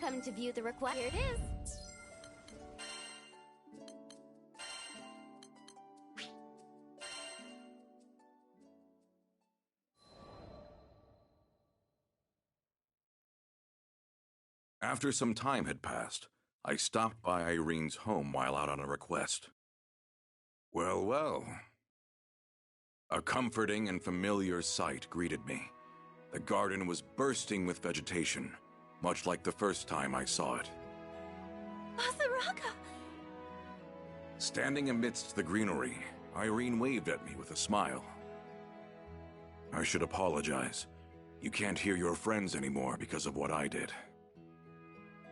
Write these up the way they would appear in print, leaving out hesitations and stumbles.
Come to view the request. Here it is. After some time had passed, I stopped by Irene's home while out on a request. Well, well. A comforting and familiar sight greeted me. The garden was bursting with vegetation, much like the first time I saw it. Basaraga! Standing amidst the greenery, Irene waved at me with a smile. I should apologize. You can't hear your friends anymore because of what I did.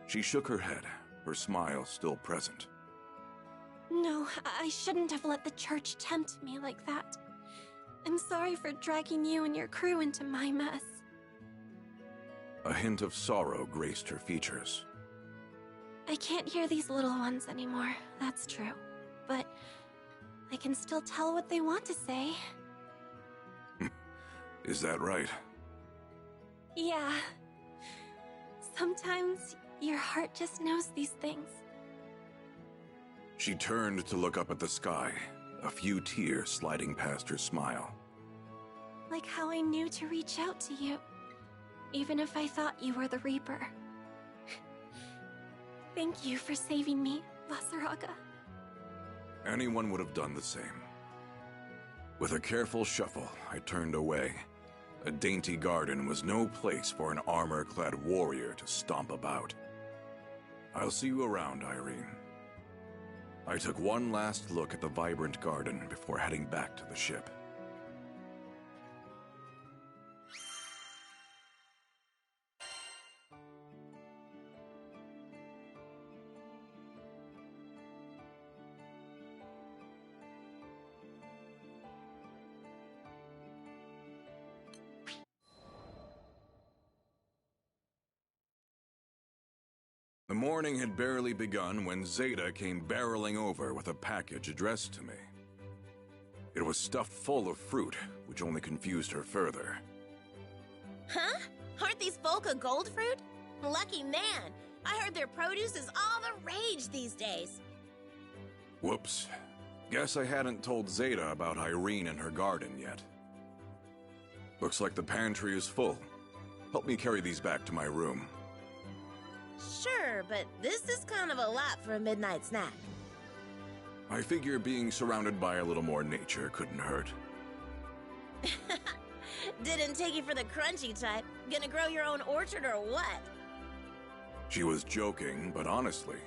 She shook her head, her smile still present. No, I shouldn't have let the church tempt me like that. I'm sorry for dragging you and your crew into my mess. A hint of sorrow graced her features. I can't hear these little ones anymore, that's true. But I can still tell what they want to say. Is that right? Yeah. Sometimes your heart just knows these things. She turned to look up at the sky, a few tears sliding past her smile. Like how I knew to reach out to you, even if I thought you were the Reaper. Thank you for saving me, Basaraga. Anyone would have done the same. With a careful shuffle, I turned away. A dainty garden was no place for an armor-clad warrior to stomp about. I'll see you around, Irene. I took one last look at the vibrant garden before heading back to the ship. The morning had barely begun when Zeta came barreling over with a package addressed to me. It was stuffed full of fruit, which only confused her further. Huh? Aren't these Volca gold fruit? Lucky man! I heard their produce is all the rage these days. Whoops. Guess I hadn't told Zeta about Irene and her garden yet. Looks like the pantry is full. Help me carry these back to my room. Sure, but this is kind of a lot for a midnight snack. I figure being surrounded by a little more nature couldn't hurt. Didn't take you for the crunchy type. Gonna grow your own orchard or what? She was joking, but honestly,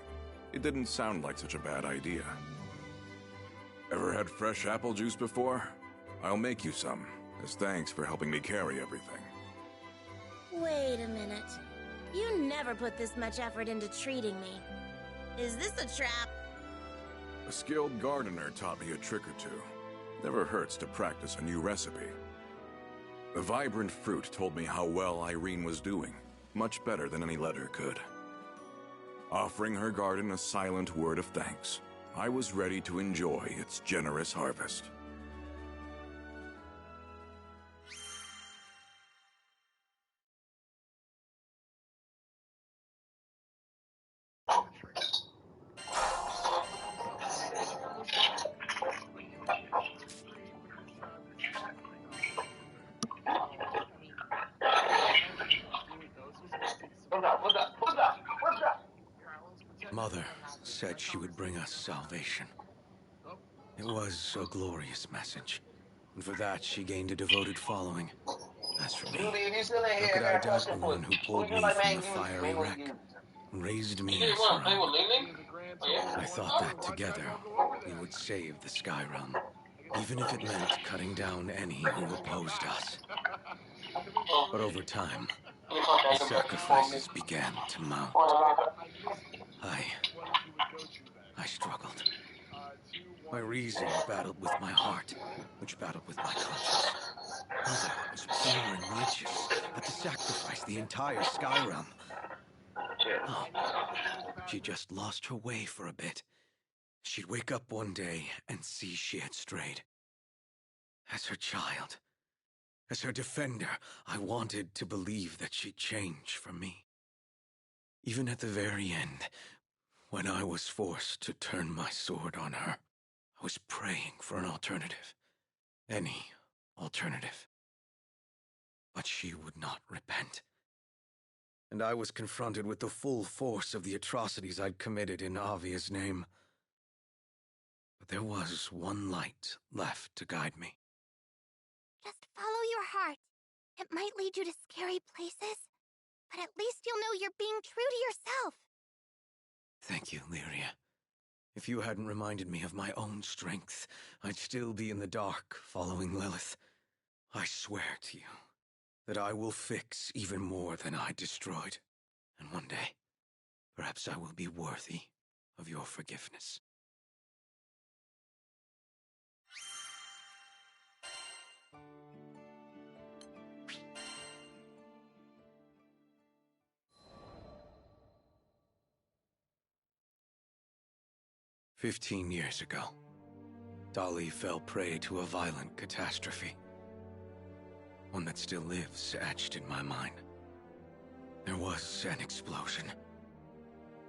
it didn't sound like such a bad idea. Ever had fresh apple juice before? I'll make you some, as thanks for helping me carry everything. Wait a minute. You never put this much effort into treating me. Is this a trap? A skilled gardener taught me a trick or two. Never hurts to practice a new recipe. The vibrant fruit told me how well Irene was doing, much better than any letter could. Offering her garden a silent word of thanks, I was ready to enjoy its generous harvest. Mother said she would bring us salvation. It was a glorious message. and for that she gained a devoted following. As for me, If you still ain't how here could I after that doubt the question, one who pulled me from the fiery wreck, and raised me you as want her to play with own? Lily? Oh, yeah? I thought that together we would save the Sky Realm, even if it meant cutting down any who opposed us. Oh, But over time, let me contact the him back for me. sacrifices began to mount. I... I struggled. My reason battled with my heart, which battled with my conscience. Mother was pure and righteous, but to sacrifice the entire Sky Realm... No. She just lost her way for a bit. She'd wake up one day and see she had strayed. As her child, as her defender, I wanted to believe that she'd change for me. Even at the very end, when I was forced to turn my sword on her, I was praying for an alternative. Any alternative. But she would not repent. And I was confronted with the full force of the atrocities I'd committed in Avia's name. But there was one light left to guide me. Just follow your heart. It might lead you to scary places, but at least you'll know you're being true to yourself. Thank you, Lyria. If you hadn't reminded me of my own strength, I'd still be in the dark, following Lilith. I swear to you that I will fix even more than I destroyed. And one day, perhaps I will be worthy of your forgiveness. "15 years ago, Dolly fell prey to a violent catastrophe. One that still lives etched in my mind. There was an explosion.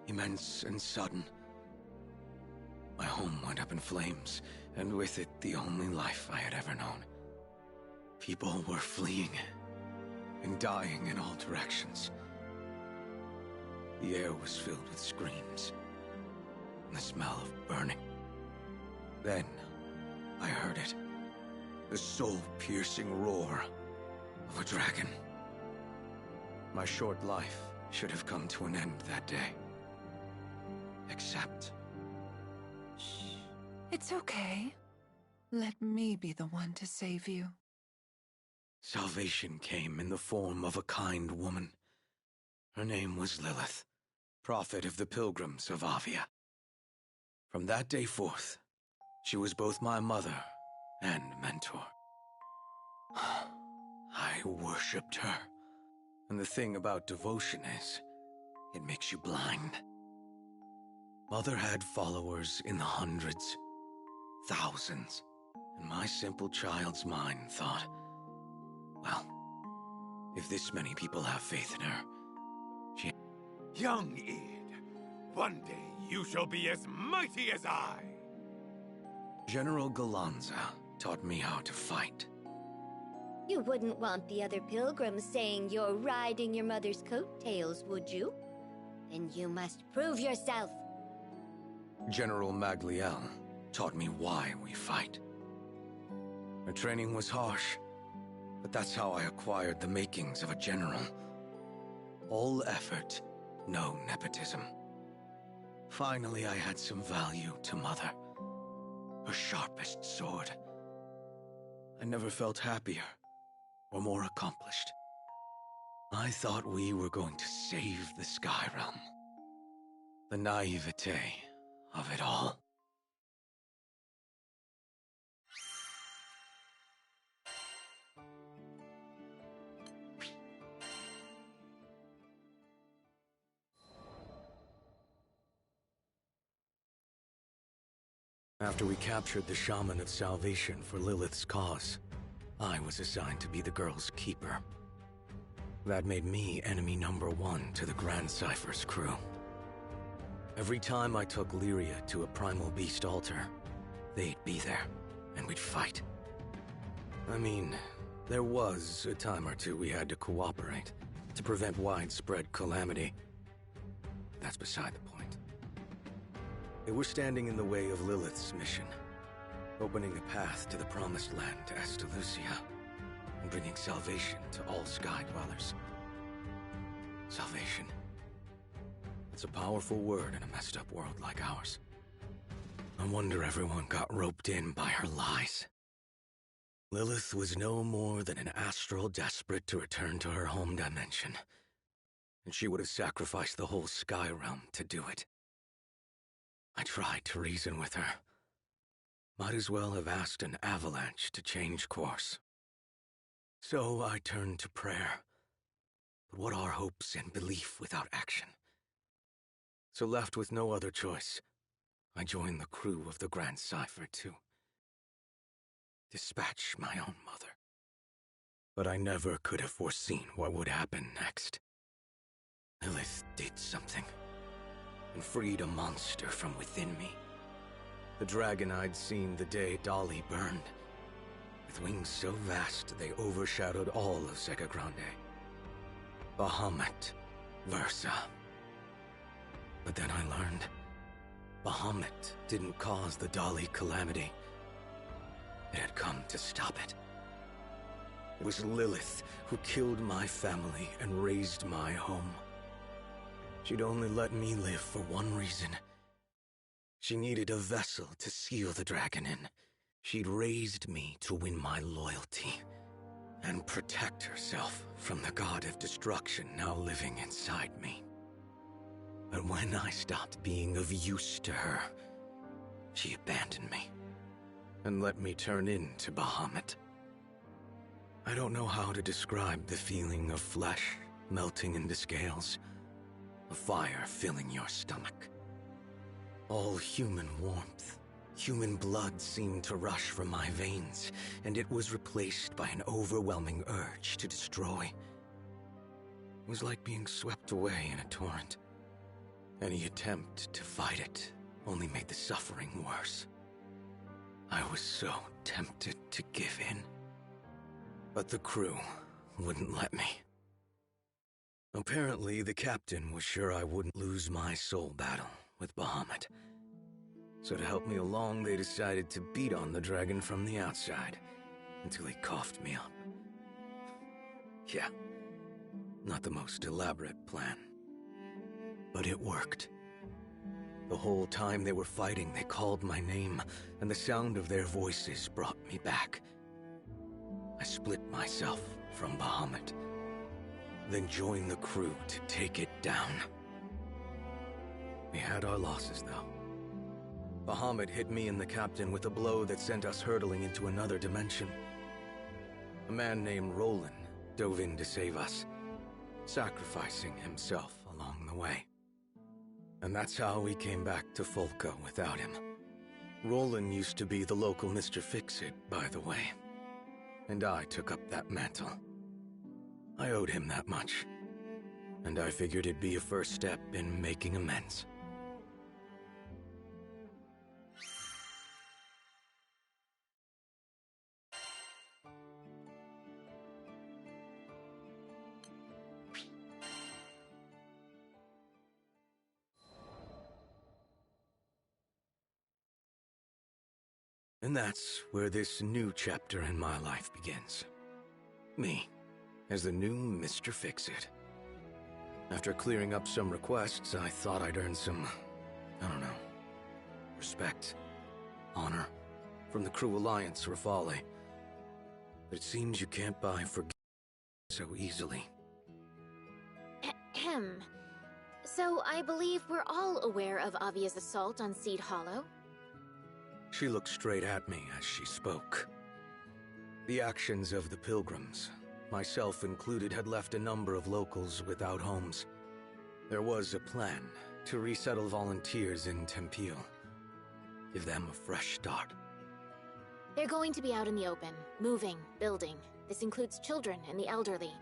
Immense and sudden. My home went up in flames, and with it the only life I had ever known. People were fleeing and dying in all directions. The air was filled with screams and the smell of burning. Then I heard it. The soul-piercing roar of a dragon. My short life should have come to an end that day. Except... Shh. It's okay. Let me be the one to save you. salvation came in the form of a kind woman. Her name was Lilith, prophet of the pilgrims of Avia. From that day forth, she was both my mother and mentor. I worshipped her. And the thing about devotion is, it makes you blind. Mother had followers in the hundreds, thousands, and my simple child's mind thought, well, if this many people have faith in her, she... Young Id, one day you shall be as mighty as I. General Galanza taught me how to fight. You wouldn't want the other pilgrims saying you're riding your mother's coattails, would you? Then you must prove yourself. General Magliel taught me why we fight. Her training was harsh, but that's how I acquired the makings of a general. All effort, no nepotism. Finally, I had some value to Mother. Her sharpest sword. I never felt happier or more accomplished. I thought we were going to save the Sky Realm. The naivete of it all. After we captured the Shaman of Salvation for Lilith's cause, I was assigned to be the girl's keeper. That made me enemy number one to the Grand Cypher's crew. Every time I took Lyria to a primal beast altar, they'd be there, and we'd fight. I mean, there was a time or two we had to cooperate to prevent widespread calamity. That's beside the point. They were standing in the way of Lilith's mission. opening a path to the promised land to Estalucia, and bringing salvation to all Sky Dwellers. Salvation. It's a powerful word in a messed up world like ours. I wonder everyone got roped in by her lies. Lilith was no more than an astral desperate to return to her home dimension, and she would have sacrificed the whole Sky Realm to do it. I tried to reason with her. Might as well have asked an avalanche to change course. So I turned to prayer. But what are hopes and belief without action? So left with no other choice, I joined the crew of the Grand Cipher to dispatch my own mother. But I never could have foreseen what would happen next. Lilith did something, and freed a monster from within me. The dragon I'd seen the day Dolly burned, with wings so vast they overshadowed all of Sega Grande. Bahamut Versa. But then I learned, Bahamut didn't cause the Dolly calamity. It had come to stop it. It was Lilith who killed my family and razed my home. She'd only let me live for one reason. She needed a vessel to seal the dragon in. She'd raised me to win my loyalty and protect herself from the god of destruction now living inside me. But when I stopped being of use to her, she abandoned me and let me turn into Bahamut. I don't know how to describe the feeling of flesh melting into scales, a fire filling your stomach. All human warmth, human blood seemed to rush from my veins, and it was replaced by an overwhelming urge to destroy. It was like being swept away in a torrent. Any attempt to fight it only made the suffering worse. I was so tempted to give in. But the crew wouldn't let me. Apparently, the captain was sure I wouldn't lose my soul battle with Bahamut. So to help me along, they decided to beat on the dragon from the outside until he coughed me up. Yeah, not the most elaborate plan. But it worked. The whole time they were fighting, they called my name, and the sound of their voices brought me back. I split myself from Bahamut, then joined the crew to take it down. We had our losses, though. Bahamut hit me and the captain with a blow that sent us hurtling into another dimension. A man named Roland dove in to save us, sacrificing himself along the way. And that's how we came back to Folka without him. Roland used to be the local Mr. Fix-It, by the way. And I took up that mantle. I owed him that much. And I figured it'd be a first step in making amends. And that's where this new chapter in my life begins. Me, as the new Mr. Fix-It. After clearing up some requests, I thought I'd earn some, respect, honor, from the Crew Alliance Rafale. But it seems you can't buy forgiveness so easily. Ahem. So I believe we're all aware of Avia's assault on Seed Hollow. She looked straight at me as she spoke. The actions of the pilgrims, myself included, had left a number of locals without homes. There was a plan to resettle volunteers in Tempeal. Give them a fresh start. They're going to be out in the open, moving, building. This includes children and the elderly.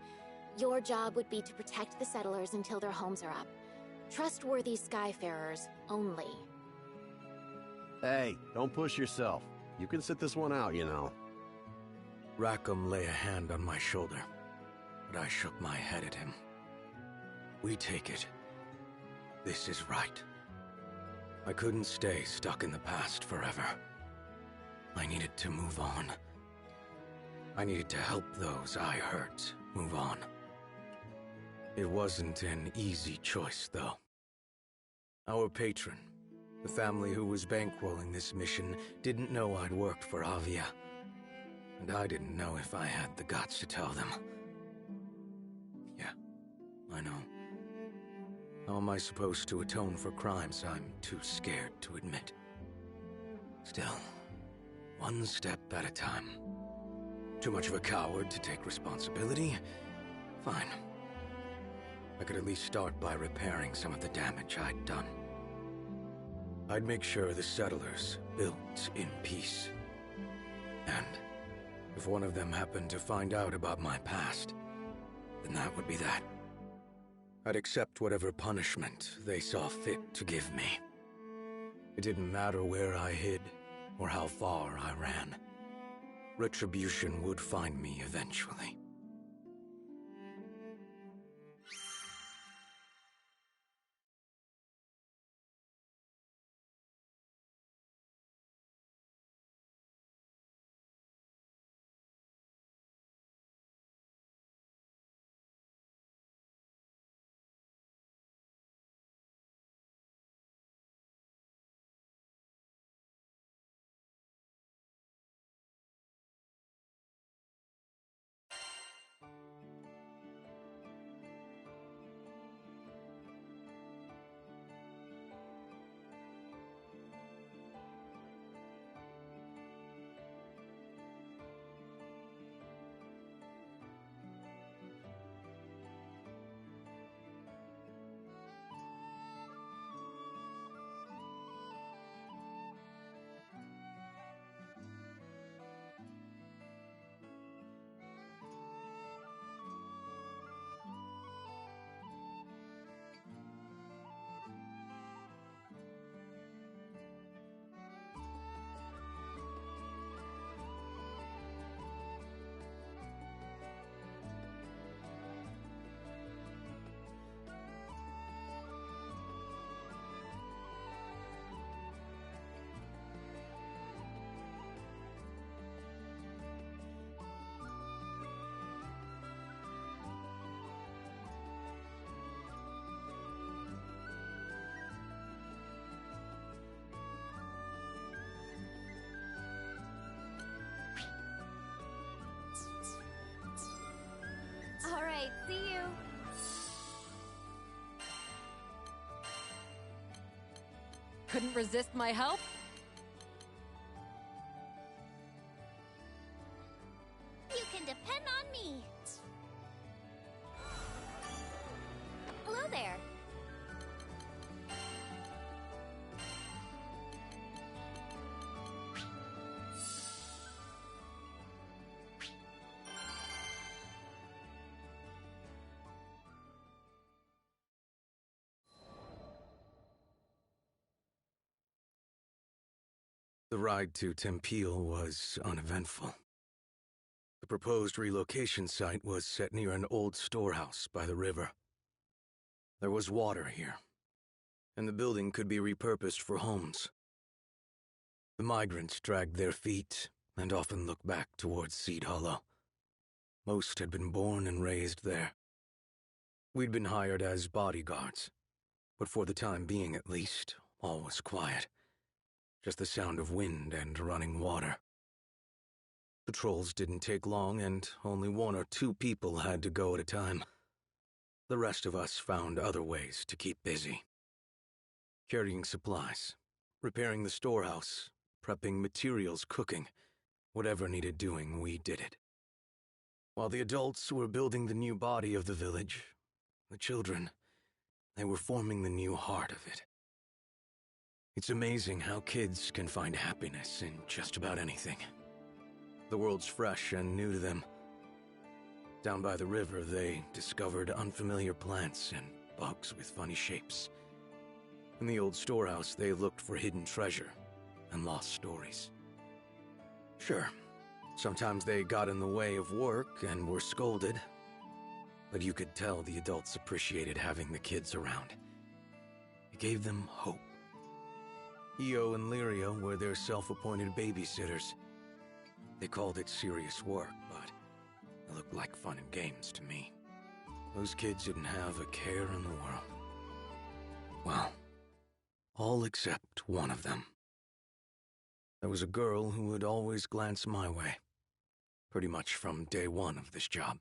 Your job would be to protect the settlers until their homes are up. Trustworthy Skyfarers only. Hey, don't push yourself. You can sit this one out, you know. Rackham lay a hand on my shoulder, but I shook my head at him. We take it. This is right. I couldn't stay stuck in the past forever. I needed to move on. I needed to help those I hurt move on. It wasn't an easy choice, though. Our patron, the family who was bankrolling this mission, didn't know I'd worked for Avia. And I didn't know if I had the guts to tell them. Yeah, I know. How am I supposed to atone for crimes I'm too scared to admit? Still, one step at a time. Too much of a coward to take responsibility? Fine. I could at least start by repairing some of the damage I'd done. I'd make sure the settlers built in peace. And if one of them happened to find out about my past, then that would be that. I'd accept whatever punishment they saw fit to give me. It didn't matter where I hid or how far I ran. Retribution would find me eventually. All right, see you. Couldn't resist my help? You can depend on me. Hello there. The ride to Tempeal was uneventful. The proposed relocation site was set near an old storehouse by the river. There was water here, and the building could be repurposed for homes. The migrants dragged their feet and often looked back towards Seed Hollow. Most had been born and raised there. We'd been hired as bodyguards, but for the time being at least, all was quiet. Just the sound of wind and running water. Patrols didn't take long, and only 1 or 2 people had to go at a time. The rest of us found other ways to keep busy. Carrying supplies, repairing the storehouse, prepping materials, cooking. Whatever needed doing, we did it. While the adults were building the new body of the village, the children, they were forming the new heart of it. It's amazing how kids can find happiness in just about anything. The world's fresh and new to them. Down by the river, they discovered unfamiliar plants and bugs with funny shapes. In the old storehouse, they looked for hidden treasure and lost stories. Sure, sometimes they got in the way of work and were scolded, but you could tell the adults appreciated having the kids around. It gave them hope. Io and Lirio were their self-appointed babysitters, They called it serious work, but it looked like fun and games to me. Those kids didn't have a care in the world. Well, all except one of them. There was a girl who would always glance my way, pretty much from day one of this job.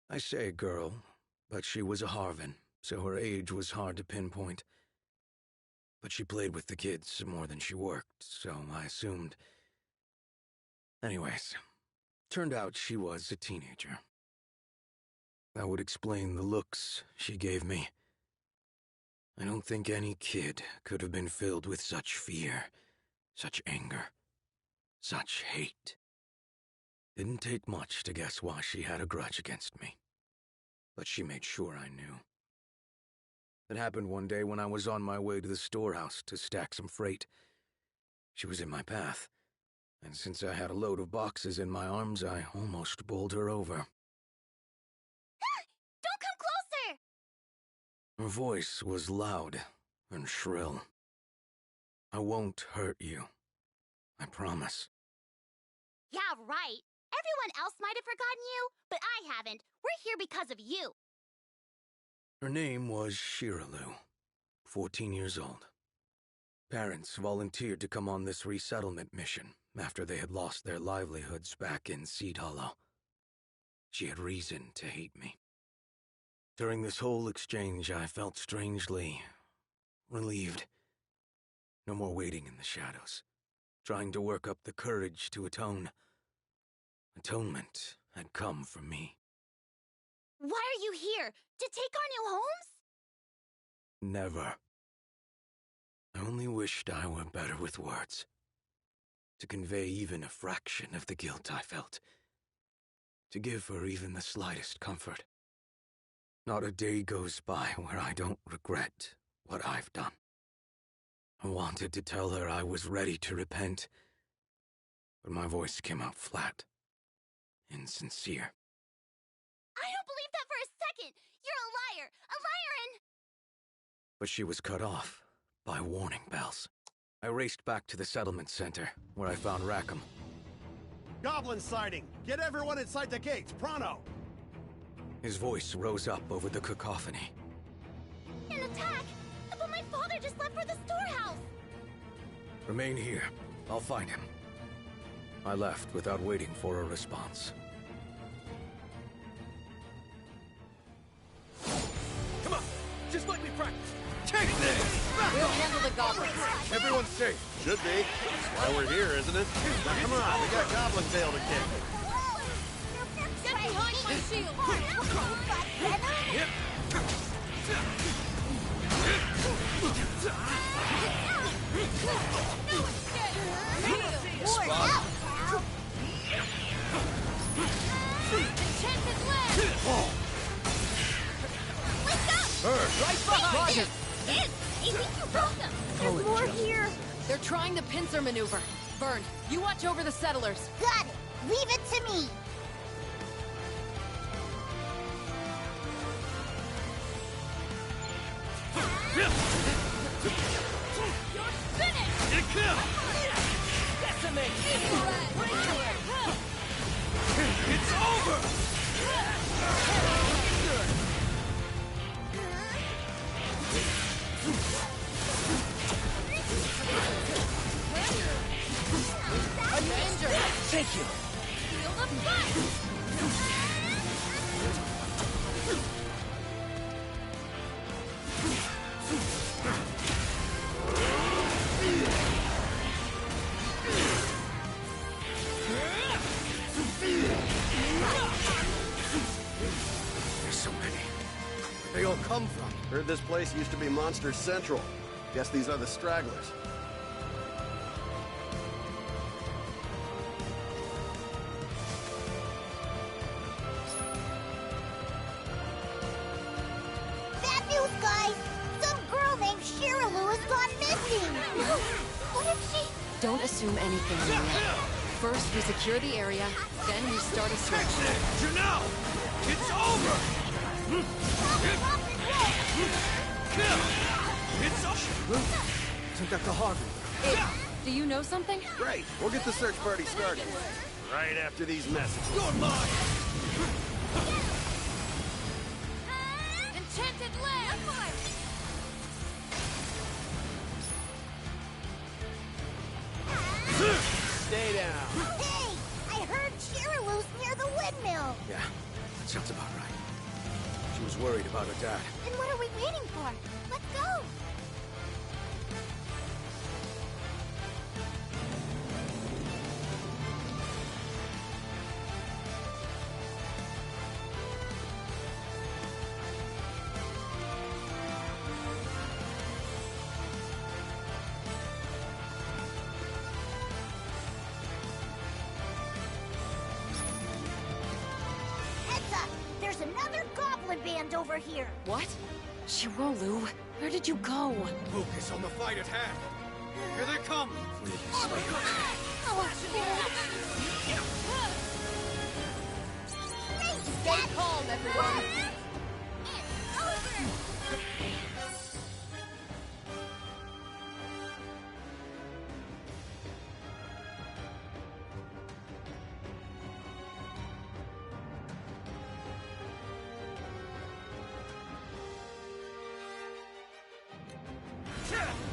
I say girl, but she was a Harvin, so her age was hard to pinpoint. But she played with the kids more than she worked, so I assumed. Anyways, turned out she was a teenager. That would explain the looks she gave me. I don't think any kid could have been filled with such fear, such anger, such hate. Didn't take much to guess why she had a grudge against me. But she made sure I knew. It happened one day when I was on my way to the storehouse to stack some freight. She was in my path, and since I had a load of boxes in my arms, I almost bowled her over. Don't come closer! Her voice was loud and shrill. I won't hurt you. I promise. Yeah, right. Everyone else might have forgotten you, but I haven't. We're here because of you. Her name was Shiralu, 14 years old. Parents volunteered to come on this resettlement mission after they had lost their livelihoods back in Seed Hollow. She had reason to hate me. During this whole exchange, I felt strangely relieved. No more waiting in the shadows, trying to work up the courage to atone. Atonement had come for me. Why are you here? To take our new homes? Never. I only wished I were better with words. To convey even a fraction of the guilt I felt. To give her even the slightest comfort. Not a day goes by where I don't regret what I've done. I wanted to tell her I was ready to repent, but my voice came out flat, insincere. I don't believe that for a second! You're a liar! A liar and... But she was cut off by warning bells. I raced back to the settlement center, where I found Rackham. Goblin sighting! Get everyone inside the gates, pronto! His voice rose up over the cacophony. An attack! But my father just left for the storehouse! Remain here. I'll find him. I left without waiting for a response. Come on! Just let me practice! Take this! We'll handle the goblins. Everyone's safe. Should be. That's why we're here, isn't it? Now, come on, we got Goblin Tail to kick. Get behind my shield! Yep. Spot. Enchanted land! Right behind him! You think you broke them? There's more here. They're trying the pincer maneuver. Vern, you watch over the settlers. Got it. Leave it to me. You're finished! Decimate! It's over! I'm injured. Thank you! Feel the fight! There's so many. Where'd they all come from? Heard this place used to be Monster Central. Guess these are the stragglers. Bad news, guys. Some girl named Shiralu has gone missing. What if she... Don't assume anything yet. First, we secure the area, then we start a search. You know! It's over! It's over! Took out the Harvey. Do you know something? Great. We'll get the search party started. Right after these messages. You're mine! Enchanted land! Stay down. Hey! I heard Shiralu's near the windmill. Yeah, that sounds about right. She was worried about her dad. Then what are we waiting for? Let's go! Heads up! There's another goblin band over here. What? Shirolu, where did you go? Focus on the fight at hand. Here they come. Please be okay. Stay calm, everyone.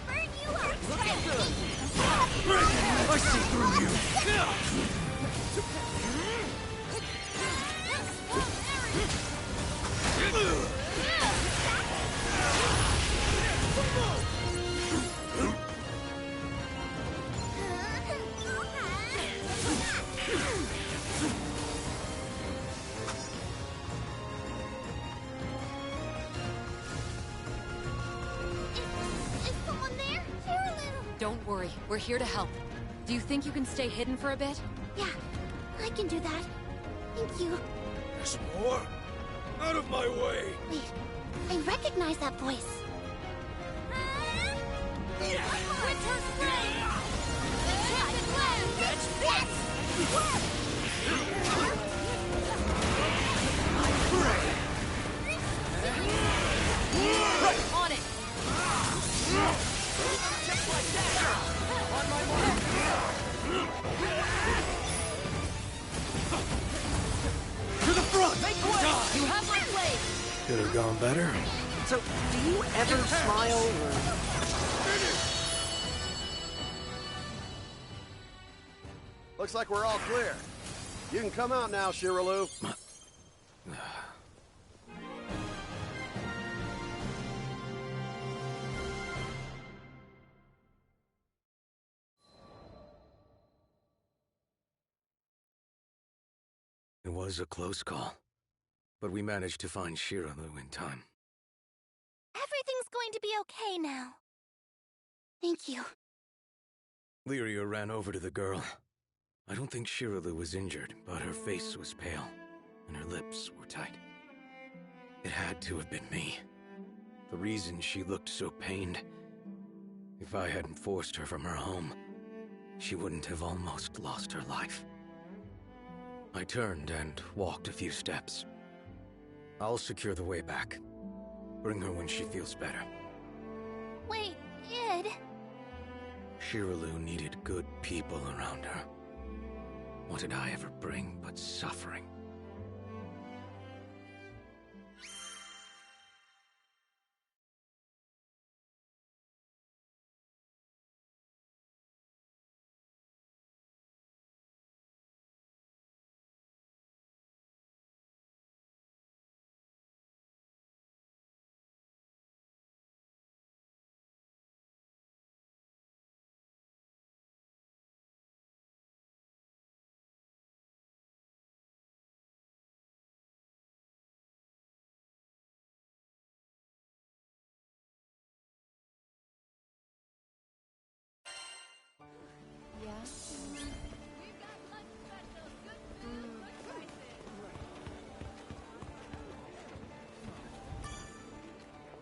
Burn you up! I see through you. Is someone there? Shiralu! Don't worry, we're here to help. Do you think you can stay hidden for a bit? Yeah, I can do that. Thank you. There's more? Out of my way! Wait, I recognize that voice. Winter Flame! Enchanted Land! That's On it! Just like that! On my mark! To the front! Make way! You have my blade! Could have gone better. So, do you ever smile or... Looks like we're all clear. You can come out now, Shiralu. It was a close call, but we managed to find Shiralu in time. Everything's going to be okay now. Thank you. Lyria ran over to the girl. I don't think Shiralu was injured, but her face was pale, and her lips were tight. It had to have been me. The reason she looked so pained. If I hadn't forced her from her home, she wouldn't have almost lost her life. I turned and walked a few steps. I'll secure the way back. Bring her when she feels better. Wait, Id. Shiralu needed good people around her. What did I ever bring but suffering?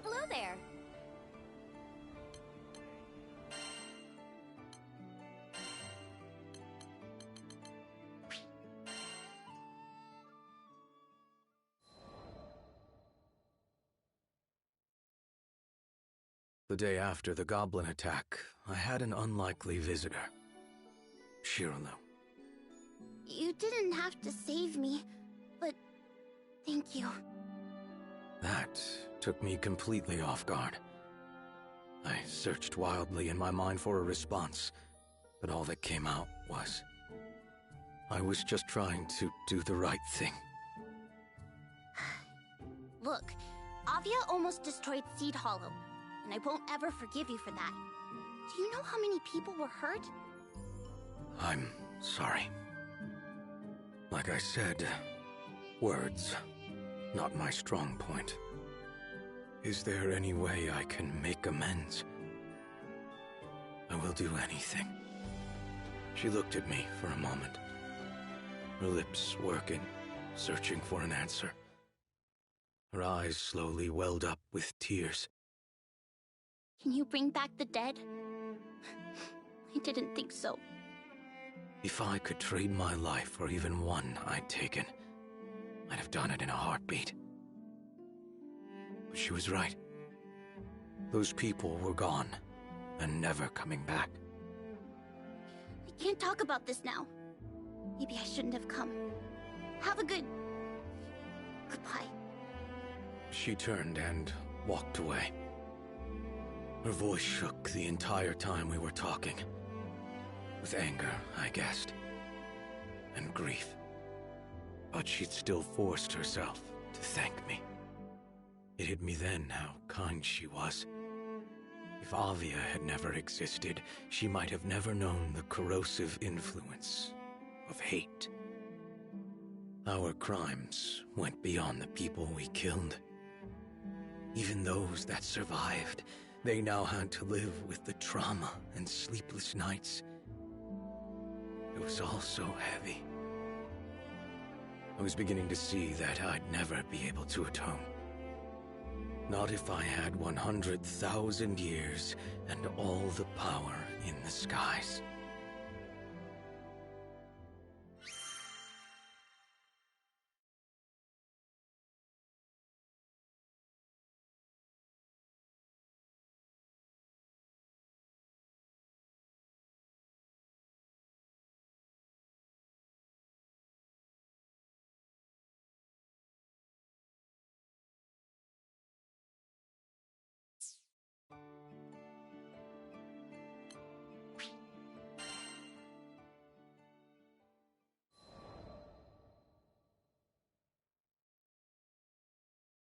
Hello there. The day after the goblin attack, I had an unlikely visitor. Shiralu. You didn't have to save me, but thank you. That took me completely off guard. I searched wildly in my mind for a response, but all that came out was... I was just trying to do the right thing. Look, Avia almost destroyed Seed Hollow, and I won't ever forgive you for that. Do you know how many people were hurt? I'm sorry. Like I said, words, not my strong point. Is there any way I can make amends? I will do anything. She looked at me for a moment, her lips working, searching for an answer. Her eyes slowly welled up with tears. Can you bring back the dead? I didn't think so. If I could trade my life for even one I'd taken, I'd have done it in a heartbeat. But she was right. Those people were gone, and never coming back. We can't talk about this now. Maybe I shouldn't have come. Have a good... goodbye. She turned and walked away. Her voice shook the entire time we were talking. With anger, I guessed. And grief. But she'd still forced herself to thank me. It hit me then how kind she was. If Avia had never existed, she might have never known the corrosive influence of hate. Our crimes went beyond the people we killed. Even those that survived, they now had to live with the trauma and sleepless nights. It was all so heavy. I was beginning to see that I'd never be able to atone. Not if I had 100,000 years and all the power in the skies.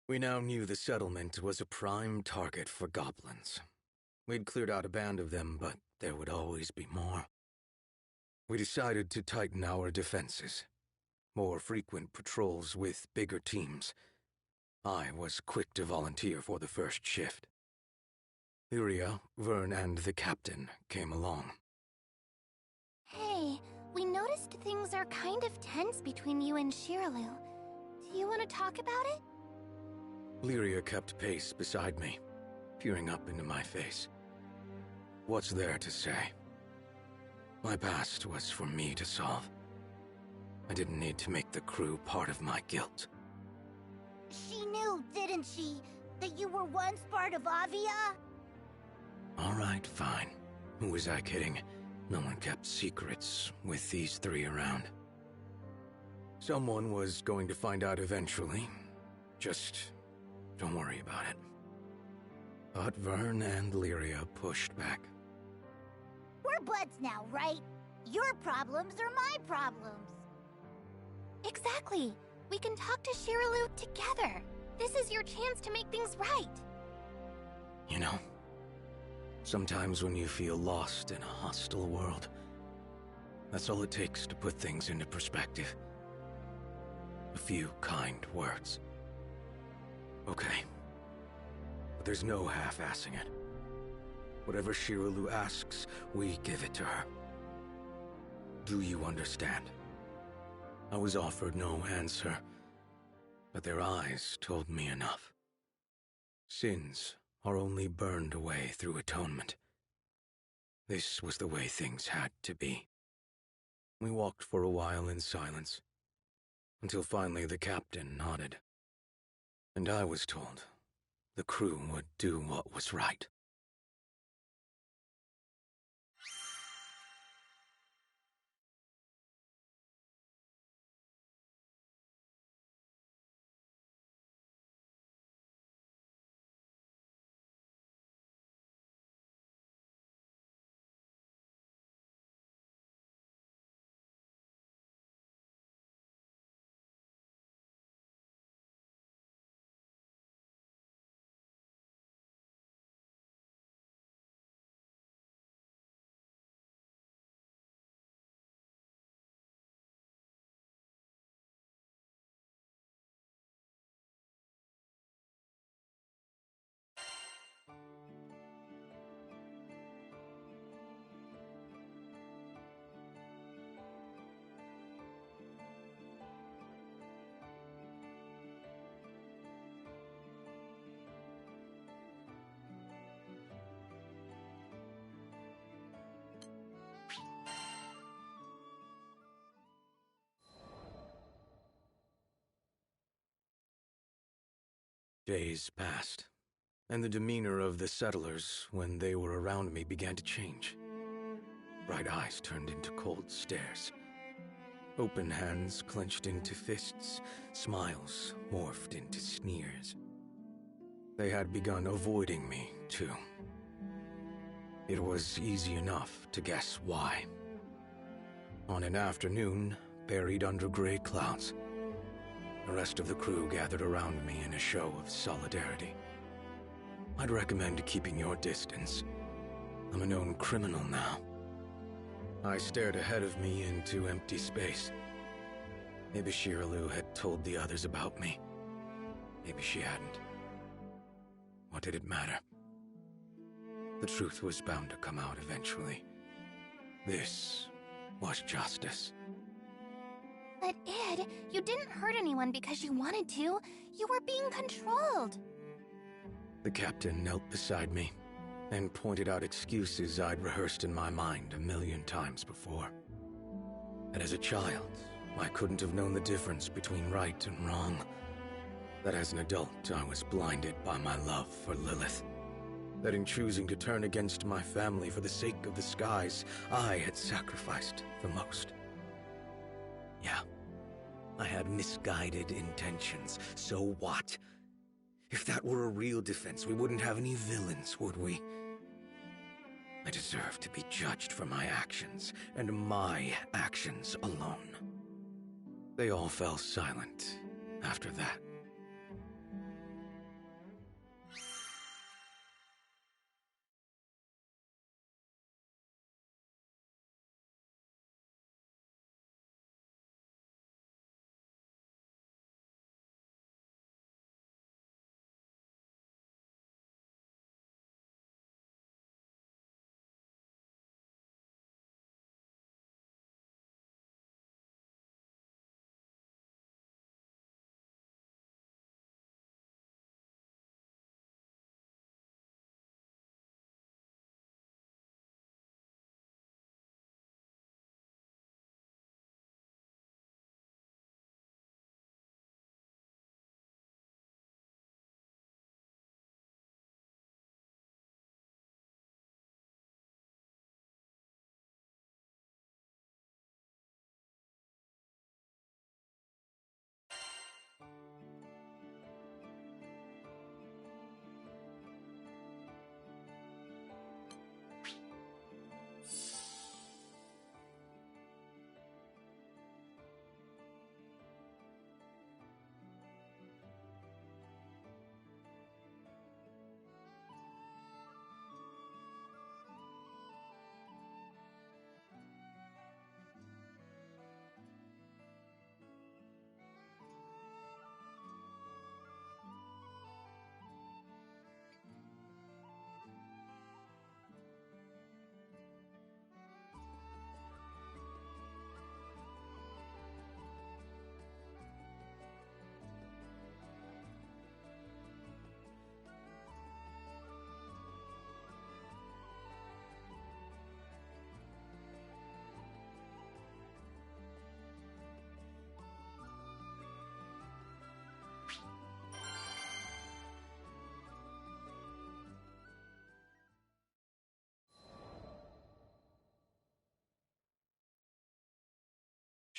We now knew the settlement was a prime target for goblins. We'd cleared out a band of them, but there would always be more. We decided to tighten our defenses. More frequent patrols with bigger teams. I was quick to volunteer for the first shift. Lyria, Vern, and the captain came along. Hey, we noticed things are kind of tense between you and Shiralu. Do you want to talk about it? Lyria kept pace beside me, peering up into my face. What's there to say? My past was for me to solve. I didn't need to make the crew part of my guilt. She knew, didn't she, that you were once part of Avia? All right, fine. Who was I kidding? No one kept secrets with these three around. Someone was going to find out eventually. Just don't worry about it. But Vern and Lyria pushed back. We're buds now, right? Your problems are my problems. Exactly. We can talk to Shiralu together. This is your chance to make things right. You know, sometimes when you feel lost in a hostile world, that's all it takes to put things into perspective. A few kind words. Okay. But there's no half-assing it. Whatever Shiralu asks, we give it to her. Do you understand? I was offered no answer, but their eyes told me enough. Sins are only burned away through atonement. This was the way things had to be. We walked for a while in silence, until finally the captain nodded. And I was told the crew would do what was right. Days passed, and the demeanor of the settlers when they were around me began to change. Bright eyes turned into cold stares. Open hands clenched into fists, smiles morphed into sneers. They had begun avoiding me, too. It was easy enough to guess why. On an afternoon, buried under gray clouds, the rest of the crew gathered around me in a show of solidarity. I'd recommend keeping your distance. I'm a known criminal now. I stared ahead of me into empty space. Maybe Shiraloo had told the others about me. Maybe she hadn't. What did it matter? The truth was bound to come out eventually. This was justice. But Ed, you didn't hurt anyone because you wanted to. You were being controlled. The captain knelt beside me and pointed out excuses I'd rehearsed in my mind 1,000,000 times before. And as a child, I couldn't have known the difference between right and wrong. That as an adult, I was blinded by my love for Lilith. That in choosing to turn against my family for the sake of the skies, I had sacrificed the most. Yeah, I had misguided intentions. So what? If that were a real defense, we wouldn't have any villains, would we? I deserve to be judged for my actions, and my actions alone. They all fell silent after that.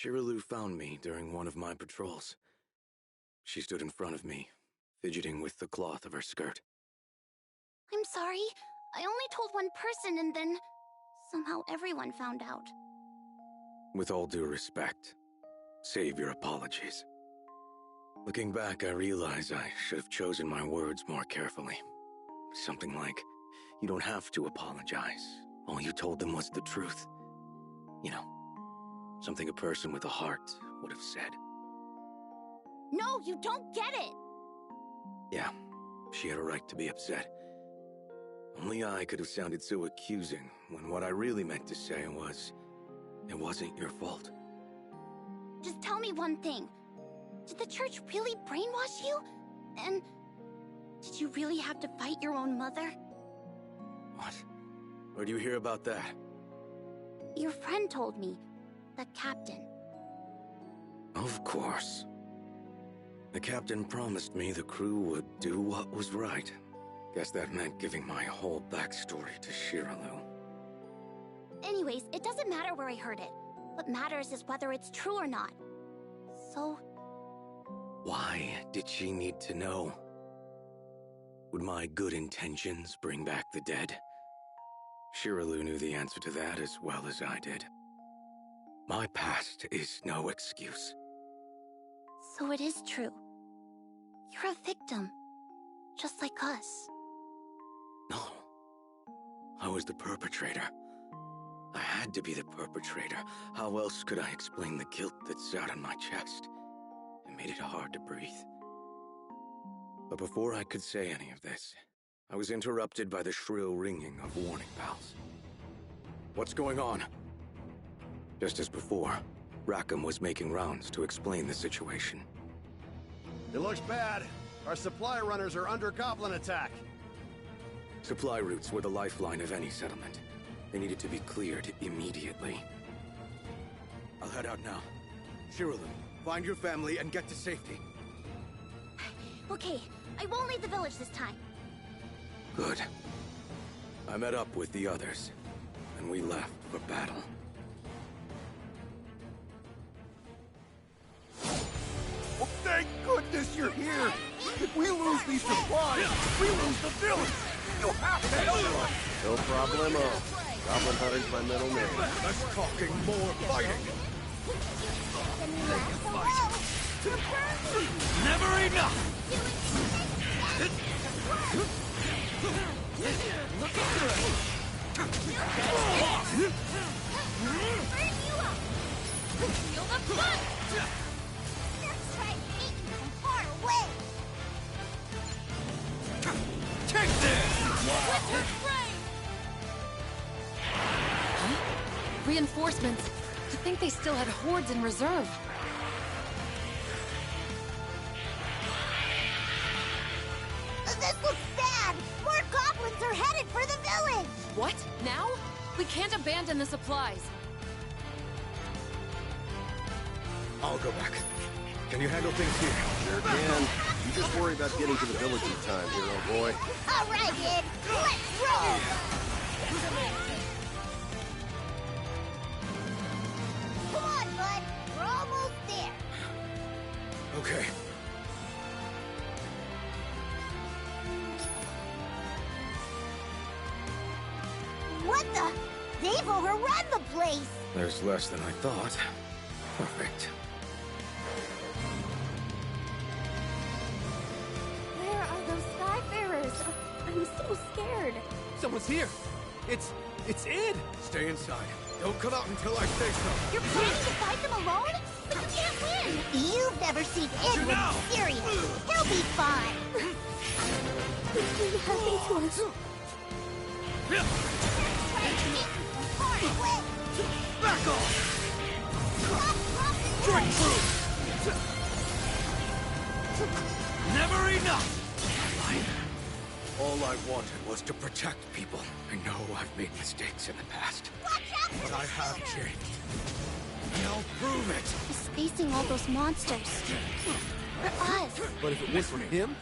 Shiraloo found me during one of my patrols. She stood in front of me, fidgeting with the cloth of her skirt. I'm sorry. I only told one person and then somehow everyone found out. With all due respect, save your apologies. Looking back, I realize I should have chosen my words more carefully. Something like, you don't have to apologize. All you told them was the truth. You know, something a person with a heart would have said. No, you don't get it! Yeah, she had a right to be upset. Only I could have sounded so accusing when what I really meant to say was, it wasn't your fault. Just tell me one thing. Did the church really brainwash you? And did you really have to fight your own mother? What? Where'd you hear about that? Your friend told me. The captain. Of course. The captain promised me the crew would do what was right. Guess that meant giving my whole backstory to Shiralu. Anyways, it doesn't matter where I heard it. What matters is whether it's true or not. So... Why did she need to know? Would my good intentions bring back the dead? Shiralu knew the answer to that as well as I did. My past is no excuse. So it is true. You're a victim. Just like us. No. I was the perpetrator. I had to be the perpetrator. How else could I explain the guilt that sat on my chest? It made it hard to breathe. But before I could say any of this, I was interrupted by the shrill ringing of warning bells. What's going on? Just as before, Rackham was making rounds to explain the situation. It looks bad. Our supply runners are under goblin attack. Supply routes were the lifeline of any settlement. They needed to be cleared immediately. I'll head out now. Shiralu, find your family and get to safety. Okay, I won't leave the village this time. Good. I met up with the others, and we left for battle. Well, thank goodness you're here! If we lose these supplies, we lose the village! You'll have to help us! No problemo. Goblin hunting's my middle name. Less talking, more fighting! Never enough! Looking good. Burn you up! Feel the blood! Let's try taking from far away! Take this! Winter spray! Huh? Reinforcements. To think they still had hordes in reserve. This looks bad! More goblins are headed for the village! What? Now? We can't abandon the supplies. I'll go back. Can you handle things here? Sure can. You just worry about getting to the village in time, hero boy. All right, Ed. Let's roll! Come on, bud. We're almost there. Okay. What the? They've overrun the place! There's less than I thought. Perfect. Where are those Skyfarers? I'm so scared. Someone's here! It's Id! Stay inside. Don't come out until I say so. You're planning to fight them alone? But you can't win! You've never seen Id when he's serious. He'll be fine. Nothing to us. Back off! Drink through! Never enough! All I wanted was to protect people. I know I've made mistakes in the past. But I have changed. And I'll prove it! He's facing all those monsters. For us. But if it was for him,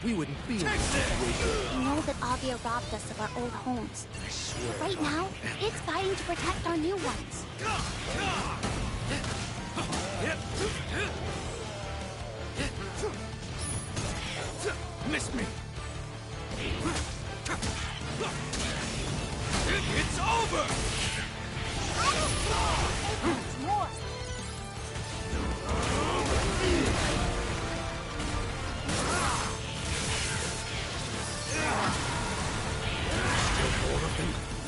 we wouldn't be in this situation. We know that Avia robbed us of our old homes. But right now, it's fighting to protect our new ones. Miss me! It's over! More.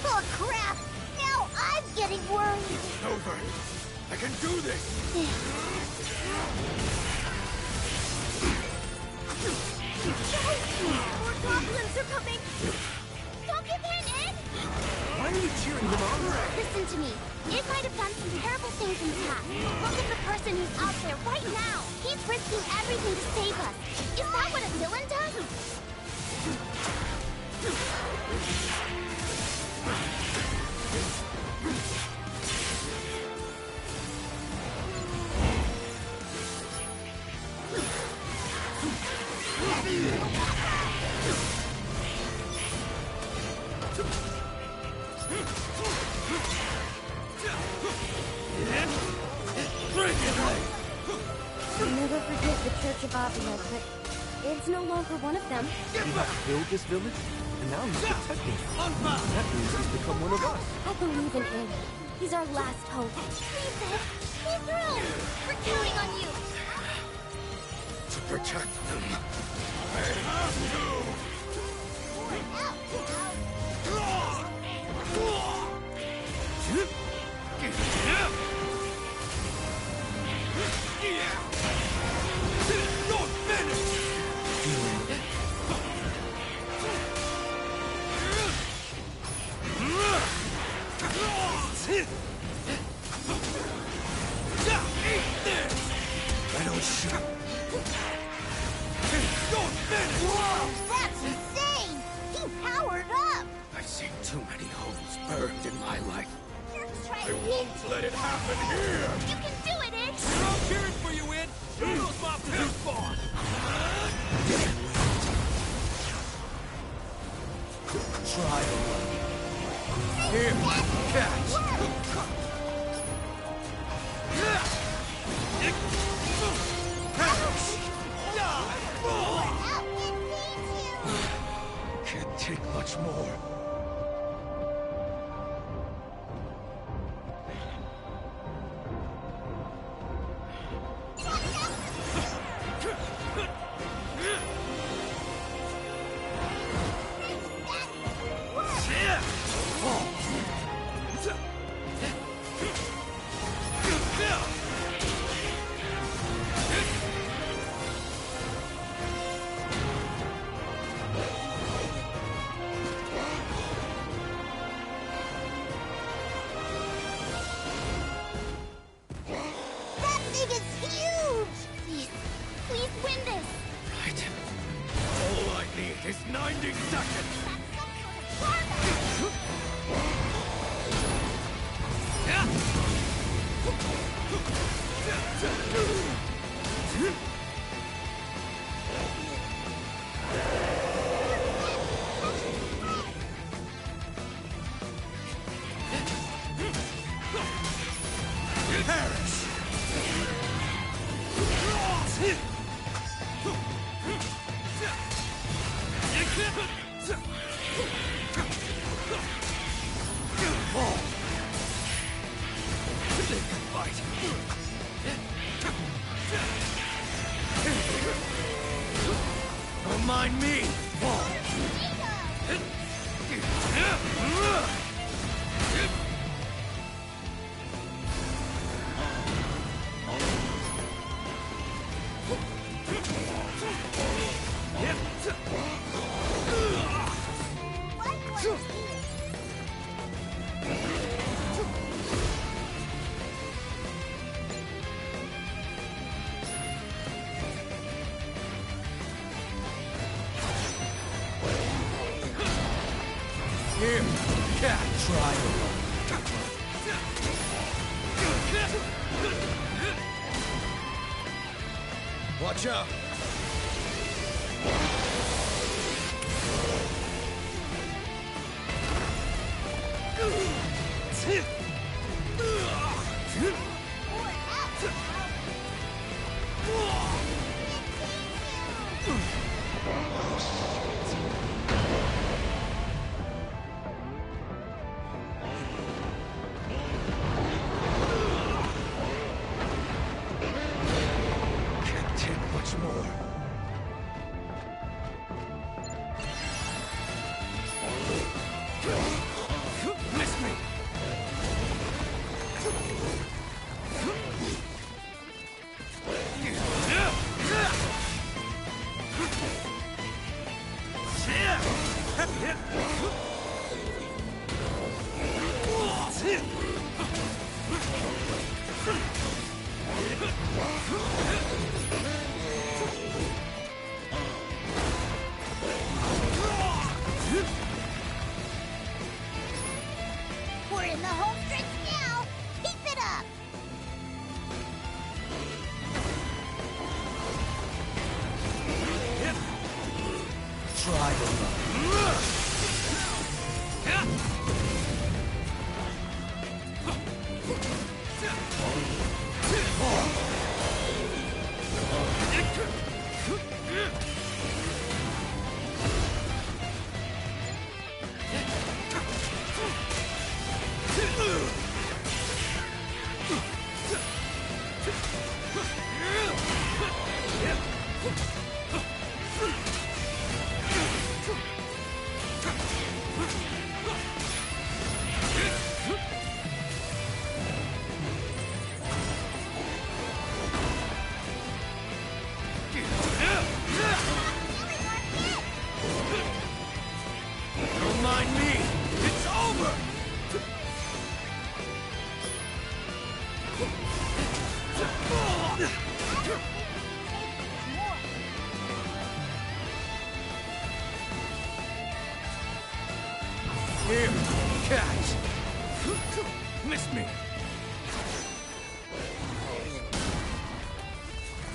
Oh crap! Now I'm getting worried! It's over! I can do this! More goblins are coming! Don't give in, Ed! Why are you cheering them on? Listen to me. Ed might have done some terrible things in the past. Look at the person who's out there right now. He's risking everything to save us. Is that what a villain does? never forgive the Church of Avila, but it's no longer one of them. He has killed this village, and now he's protecting it. That means he's become one of us. I believe in him. He's our last hope. Please, Ed. Pull through! We're counting on you! To protect them, I have I don't shoot. Whoa, that's insane! He powered up! I've seen too many homes burned in my life. You're trying I won't let it happen here! You can do it, Ed! We're all cheering for you, Ed! Show those mobs to spawn! Try the one. Here, catch! Can't take much more. That thing is huge! Please, please win this! Right. All I need is 90 seconds. Perish! They can fight. Don't mind me. Here, cat, try it. Watch out. Can't take much more. Miss me. We're in the home stretch now! Keep it up! Try the Here, catch! Missed me.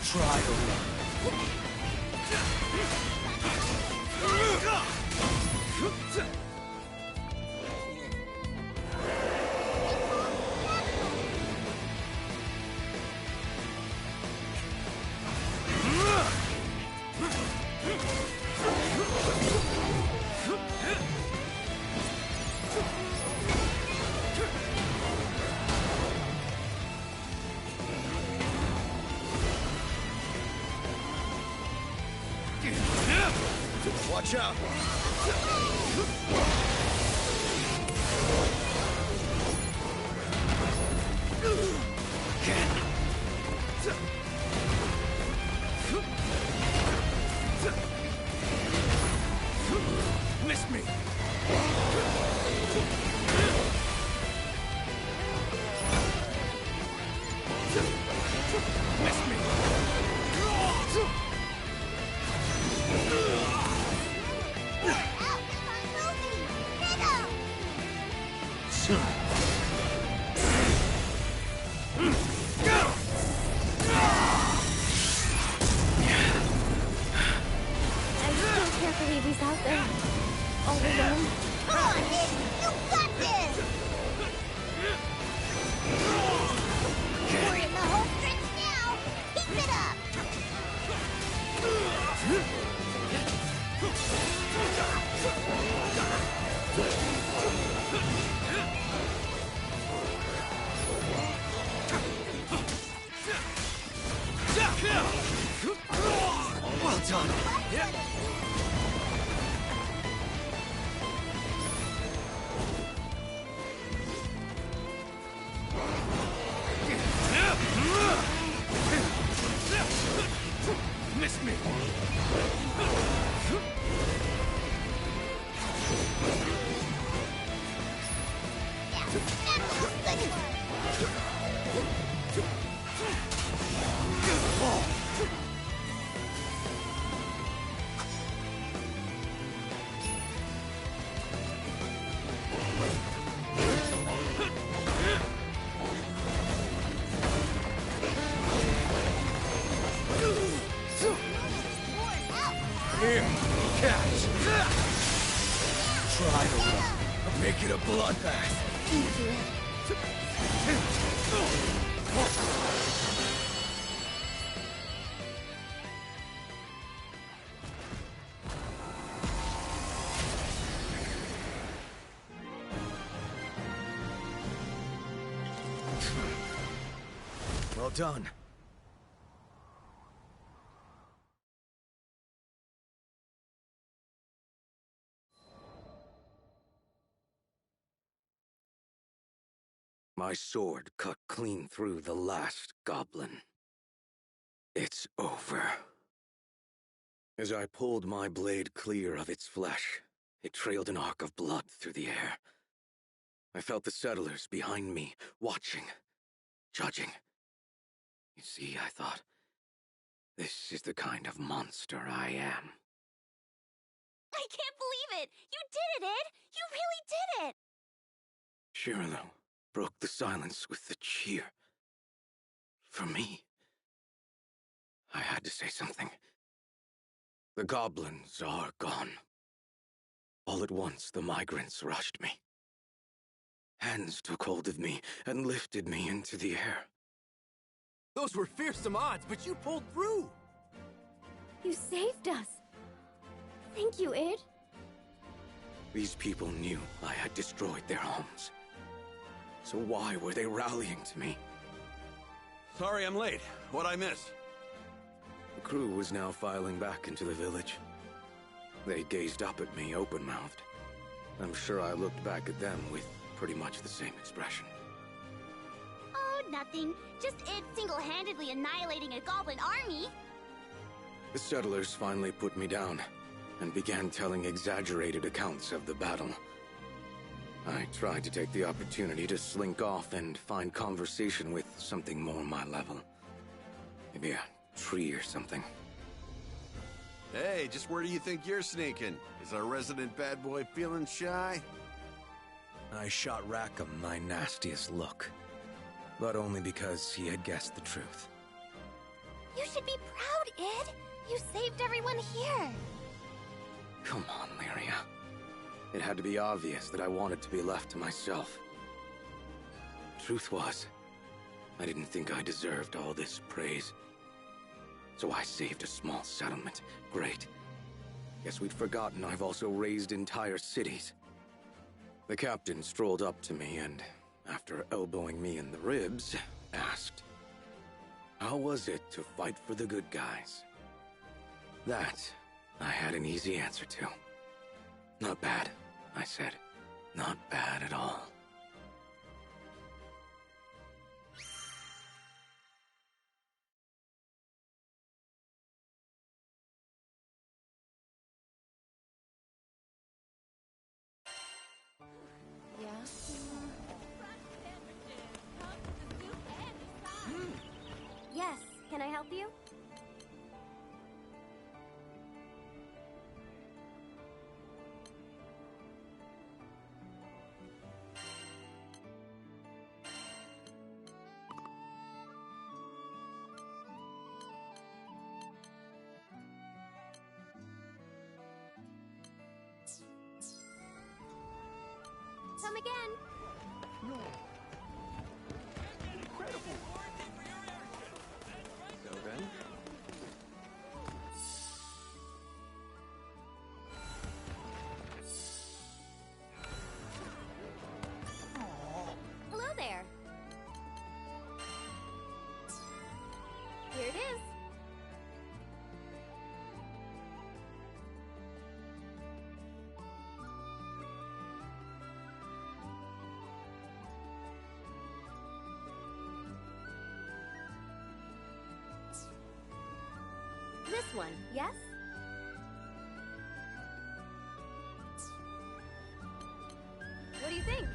Try to run. Watch out! Missed me. Missed me. He's out there. All alone. Come on, Nick! You got this! We're in the home stretch now! Keep it up! Well done. Miss me. Here, catch! Try to run. Make it a bloodbath. Well done. My sword cut clean through the last goblin. It's over. As I pulled my blade clear of its flesh, it trailed an arc of blood through the air. I felt the settlers behind me, watching, judging. You see, I thought, this is the kind of monster I am. I can't believe it! You did it, Ed! You really did it! Shiralu broke the silence with a cheer. For me, I had to say something. The goblins are gone. All at once, the migrants rushed me. Hands took hold of me and lifted me into the air. Those were fearsome odds, but you pulled through! You saved us. Thank you, Ed. These people knew I had destroyed their homes. So why were they rallying to me? Sorry I'm late. What'd I miss? The crew was now filing back into the village. They gazed up at me open-mouthed. I'm sure I looked back at them with pretty much the same expression. Oh, nothing. Just Ed single-handedly annihilating a goblin army. The settlers finally put me down and began telling exaggerated accounts of the battle. I tried to take the opportunity to slink off and find conversation with something more my level. Maybe a tree or something. Hey, just where do you think you're sneaking? Is our resident bad boy feeling shy? I shot Rackham my nastiest look, but only because he had guessed the truth. You should be proud, Id! You saved everyone here! Come on, Lyria. It had to be obvious that I wanted to be left to myself. Truth was, I didn't think I deserved all this praise. So I saved a small settlement. Great. Guess we'd forgotten I've also raised entire cities. The captain strolled up to me and, after elbowing me in the ribs, asked, how was it to fight for the good guys? That, I had an easy answer to. Not bad, I said. Not bad at all. Yeah? Yes, can I help you? Come again. No. Incredible. So then? Hello there. Here it is. This one, yes? What do you think?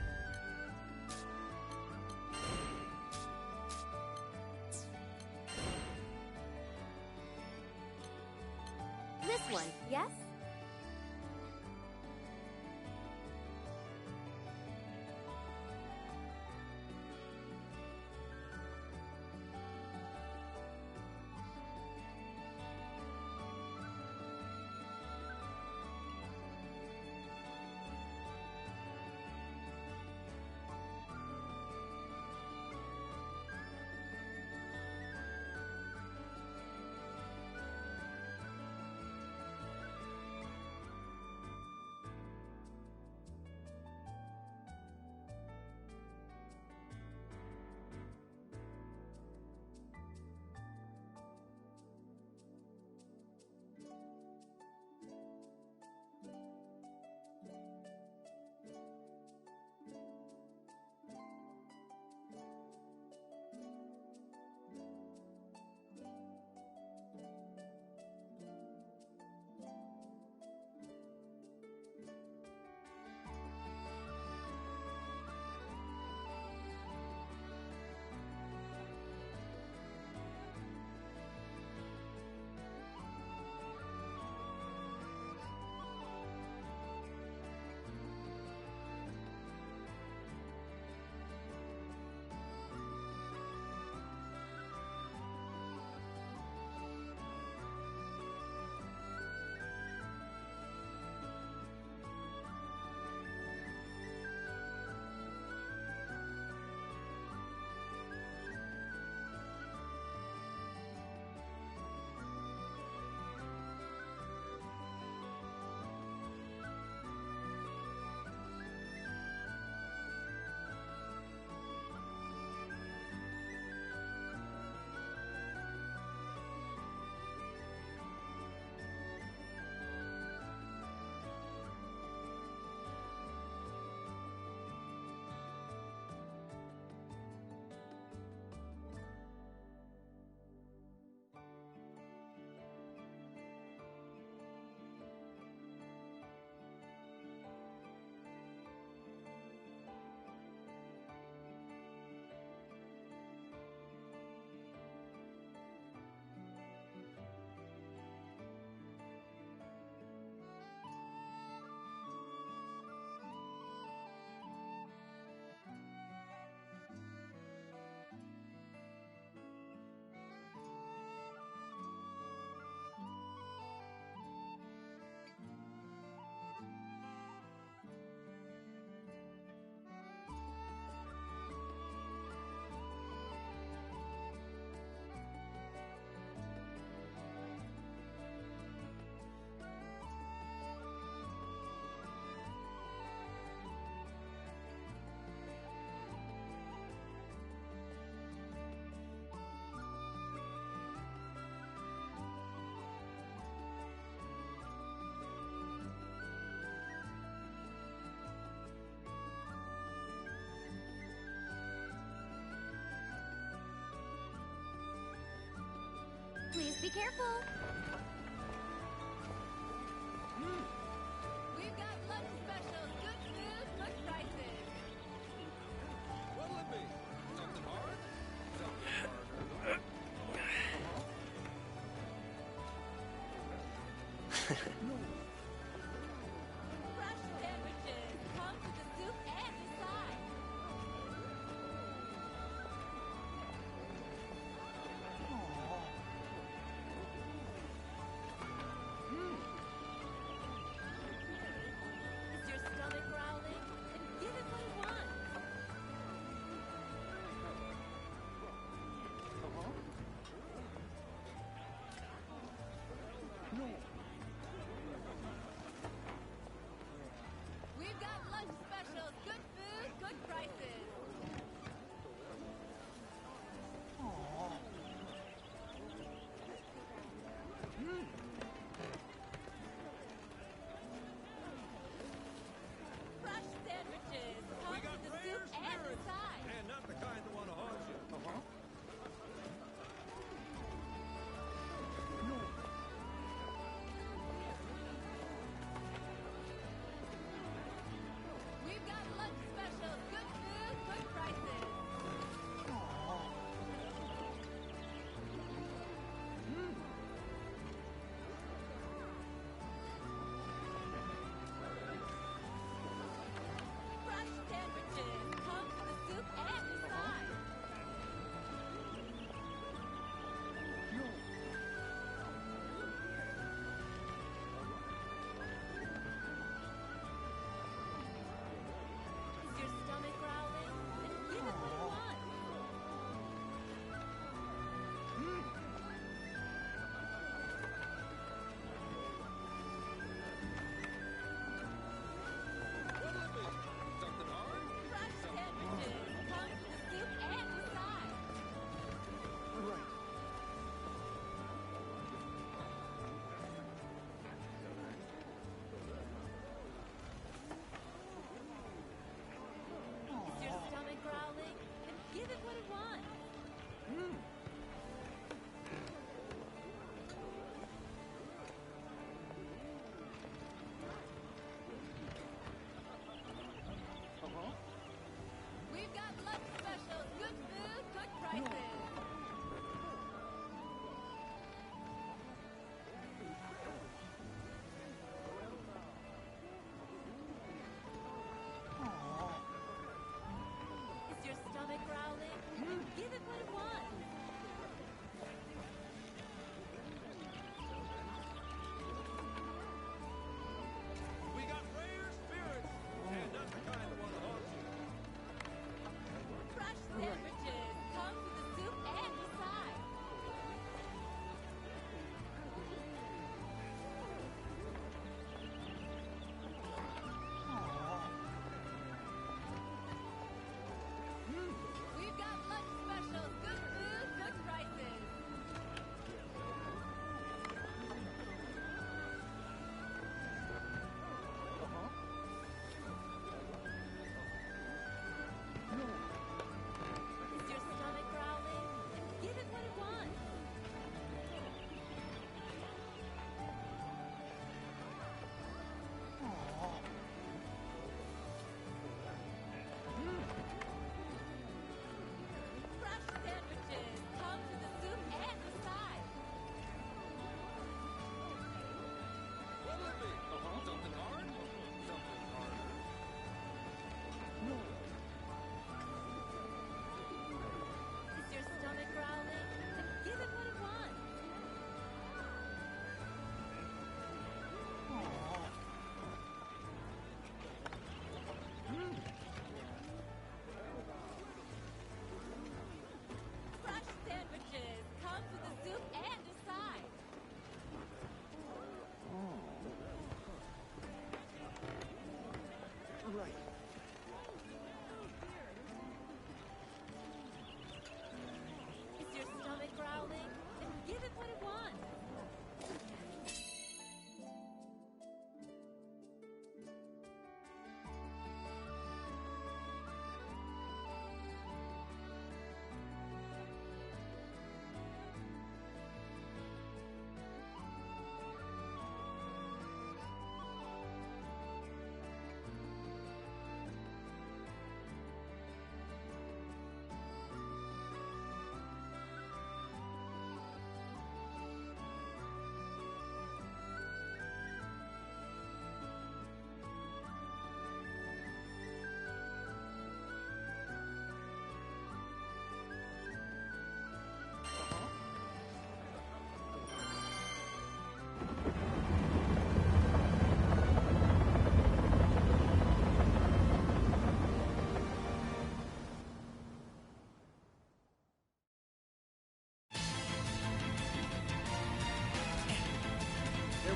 This one, yes? Please be careful. We've got lunch specials. Good food, good prices. What'll it be? Something hard? Fresh sandwiches. Come to the soup and decide. Is your stomach growling? Then give it what it wants.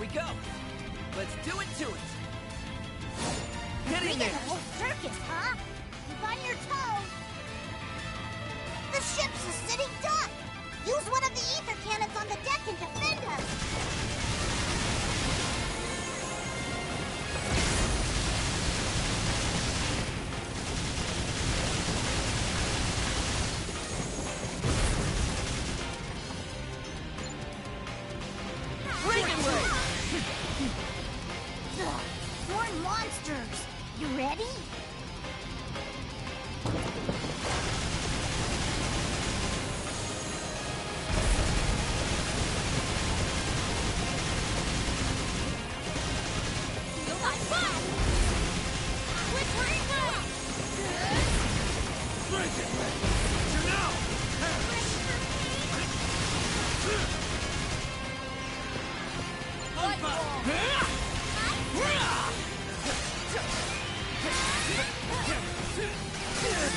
we go. Let's do it to it. Get in We there. got a whole circus, huh? Keep on your toes. The ship's a sitting duck. Use one of the ether cannons on the deck and defend us. More monsters. You ready?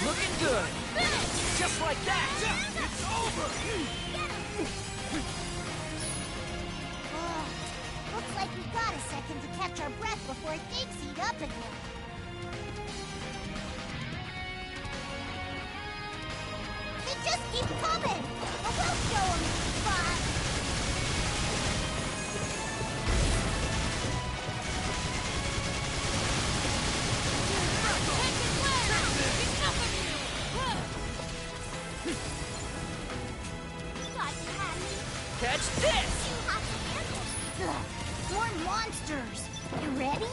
Looking good. Just like that. It's over. Looks like we got a second to catch our breath before things heat up again. They just keep coming. But we'll show them the spot. Catch this! More monsters. You ready?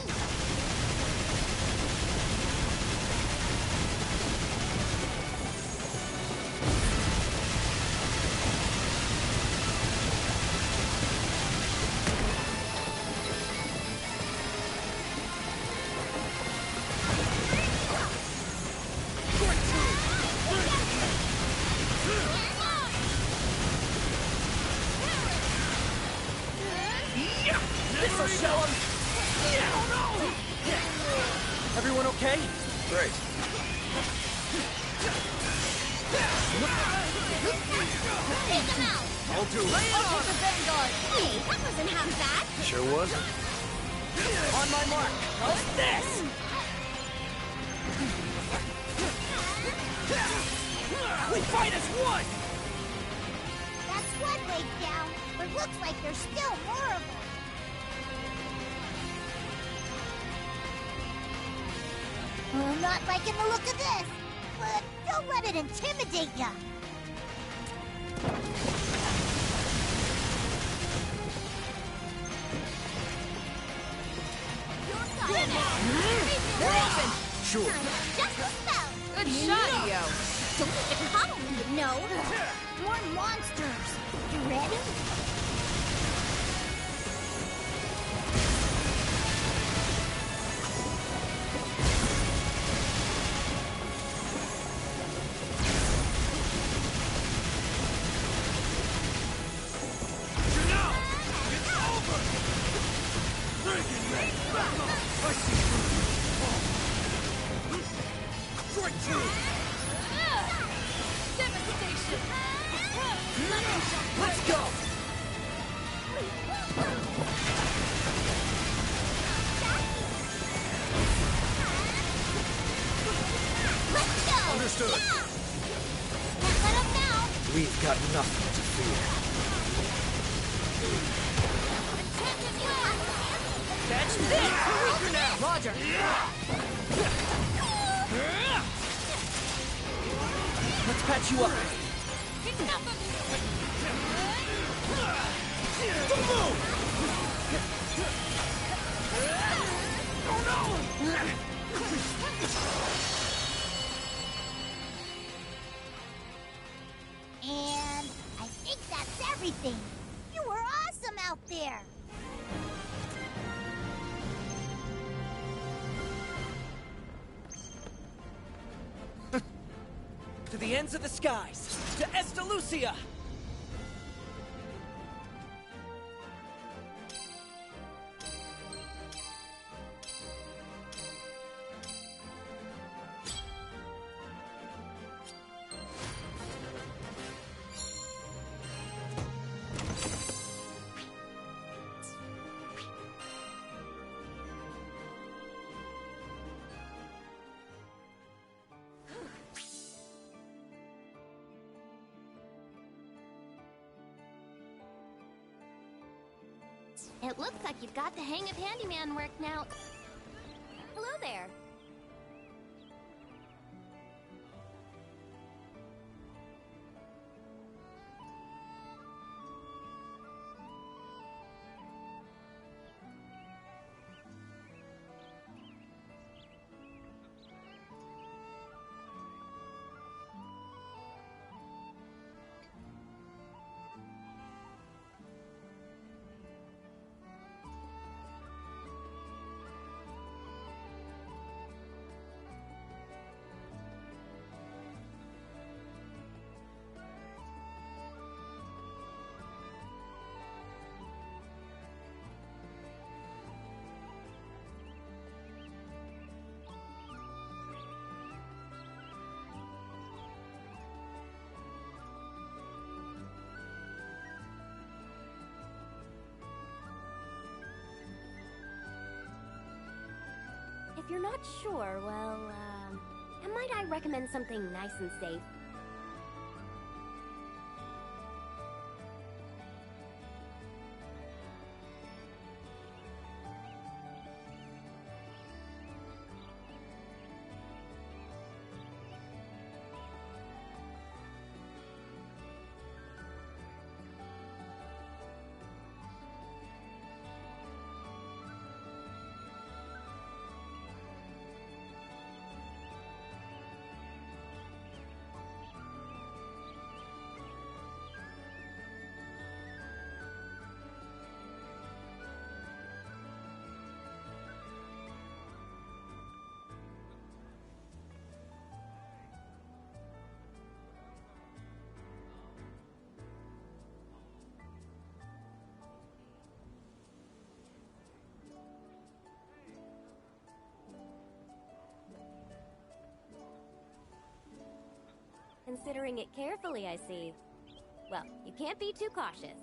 This'll show him! Everyone okay? Great. Take them out. I'll do it. I'll take the Vanguard. Hey, that wasn't half bad. Sure wasn't. On my mark. How's this? We fight as one! That's one leg down, but looks like there's still more of them. I'm not liking the look of this, but don't let it intimidate ya. Sure. Just a spell. Good shot, Io. Don't make it follow me, no. More monsters. You ready? Let's go! Let's go! Understood. Yeah. Can't let up now. We've got nothing to fear. Catch this! Weaker now! Roger. Let's patch you up. And I think that's everything. You were awesome out there. To the ends of the skies. To Estalucia! It looks like you've got the hang of handyman work now. Hello there. If you're not sure, well, might I recommend something nice and safe? Considering it carefully, I see. Well, you can't be too cautious.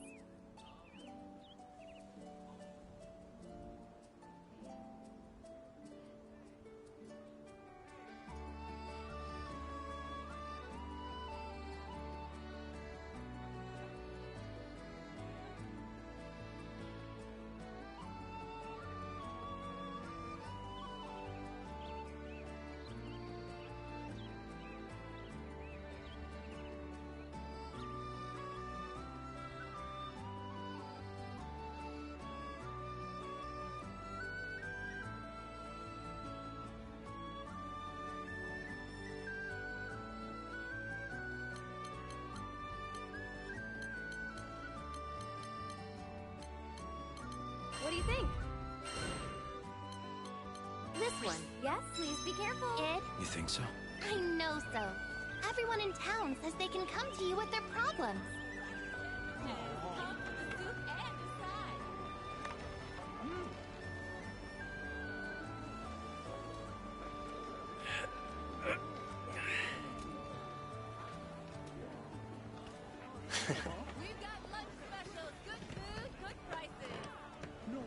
What do you think? This one. Yes, please be careful. You think so? I know so. Everyone in town says they can come to you with their problems. We've got lunch specials, good food, good prices. No.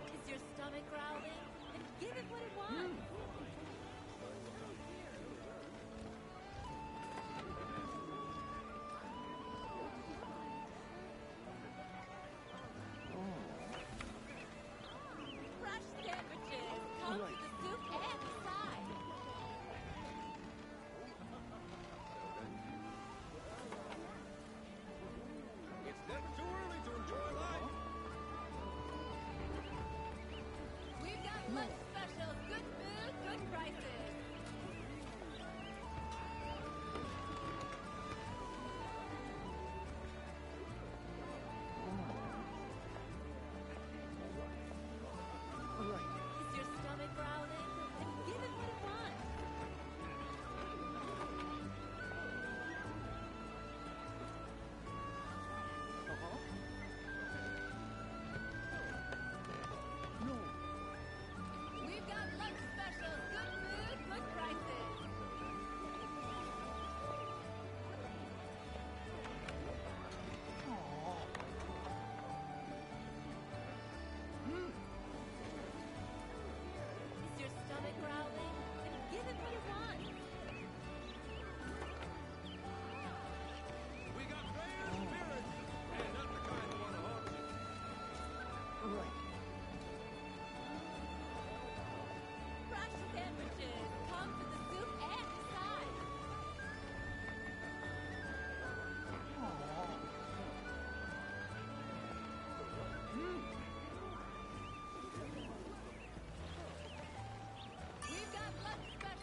Is your stomach growling? Then give it what it wants.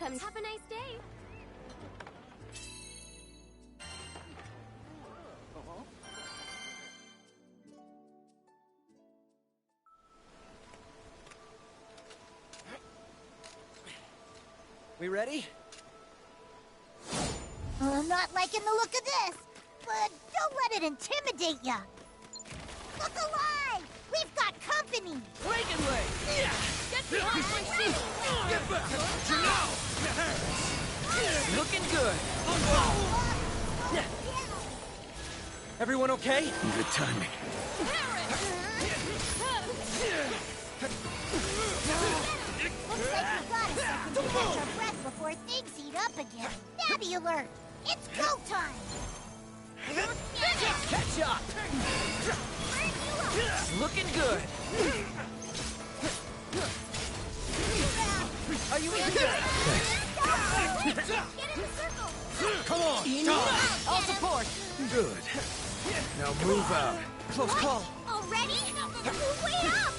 Come have a nice day. We ready? I'm not liking the look of this, but don't let it intimidate ya. Look alive! We've got company! Breaking leg! Get behind my shield! Get back! Looking good! Everyone okay? Good timing. Looks like we got a second to catch our breath before things heat up again. Nabby alert! It's go time! Catch up! Looking good! Are you in there? Come on! I'll support! Good. Now move out. Close call. Already? Way up!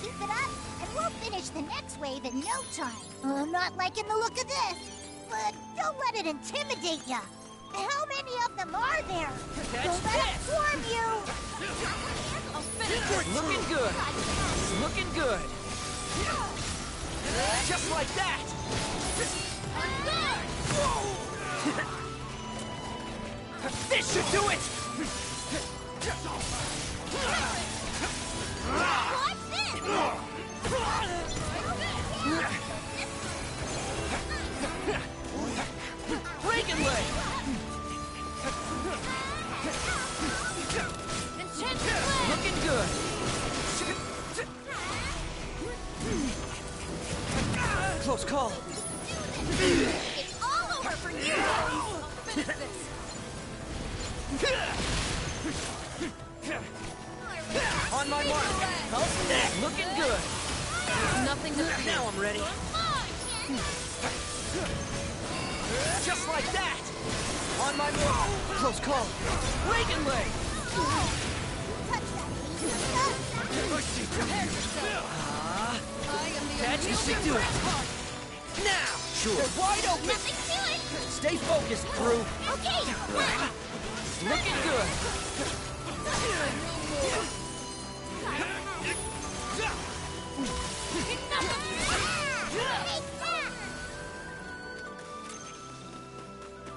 Keep it up, and we'll finish the next wave in no time. I'm not liking the look of this, but don't let it intimidate ya. How many of them are there? Don't let them swarm you! Looking good. Looking good. Just like that. This should do it. Watch this! Breaking leg. Looking good. Close call. It's all over for you! On my mark. Looking good. Nothing to fear. Now I'm ready. Just like that. On my mark. Close call. Breaking leg. That should do it. Now. Sure. They're wide open. Nothing to it! Stay focused, crew. Okay! Looking good.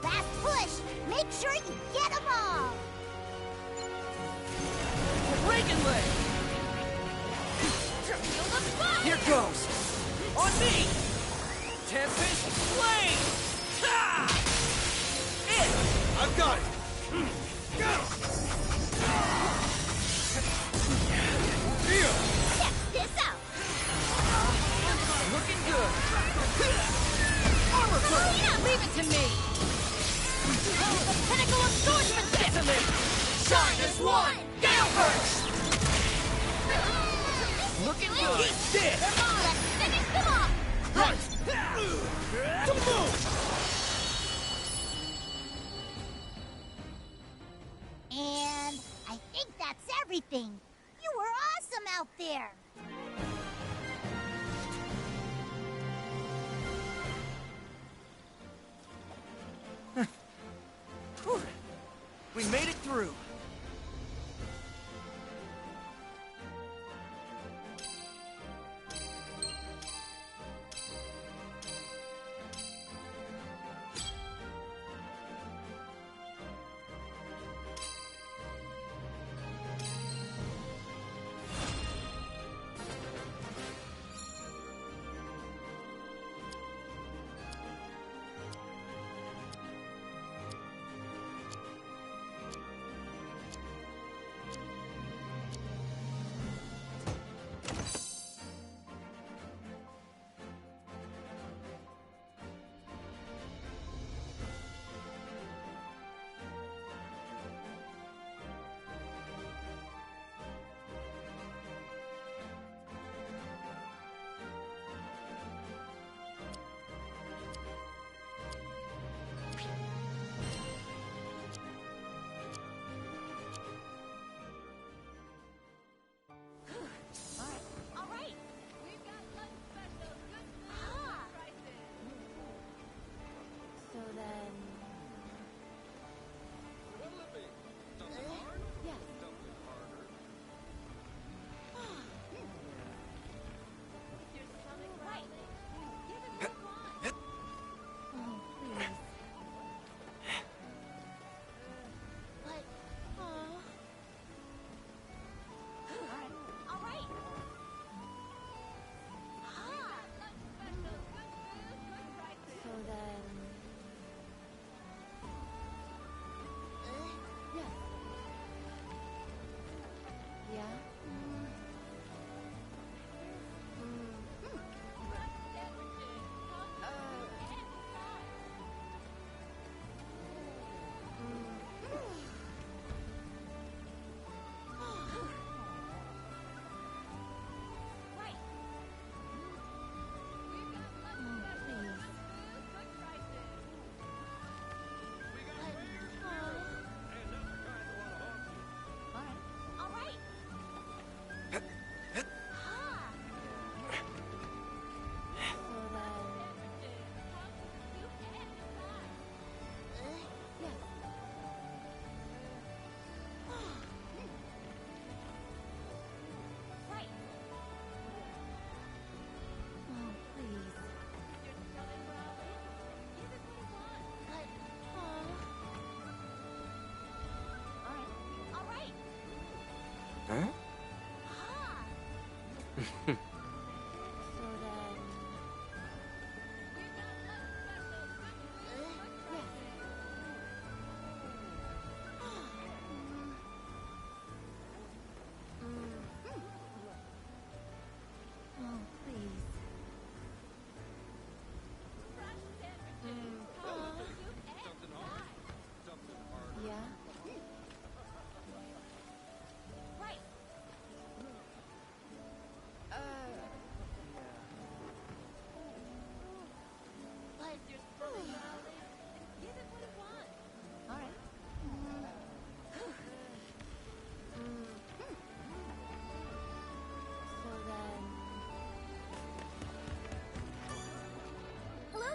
Last push! Make sure you get them all! Breaking leg. Here goes. On me. Tempest flame. I've got it. Go. Check this out! Looking good. Armor plate. Leave it to me! The pinnacle of swordsmanship! Decimate. Shine as one! Gale burst! Looking good. He's dead. Let's finish them off! Right. And I think that's everything. You were awesome out there. We made it through.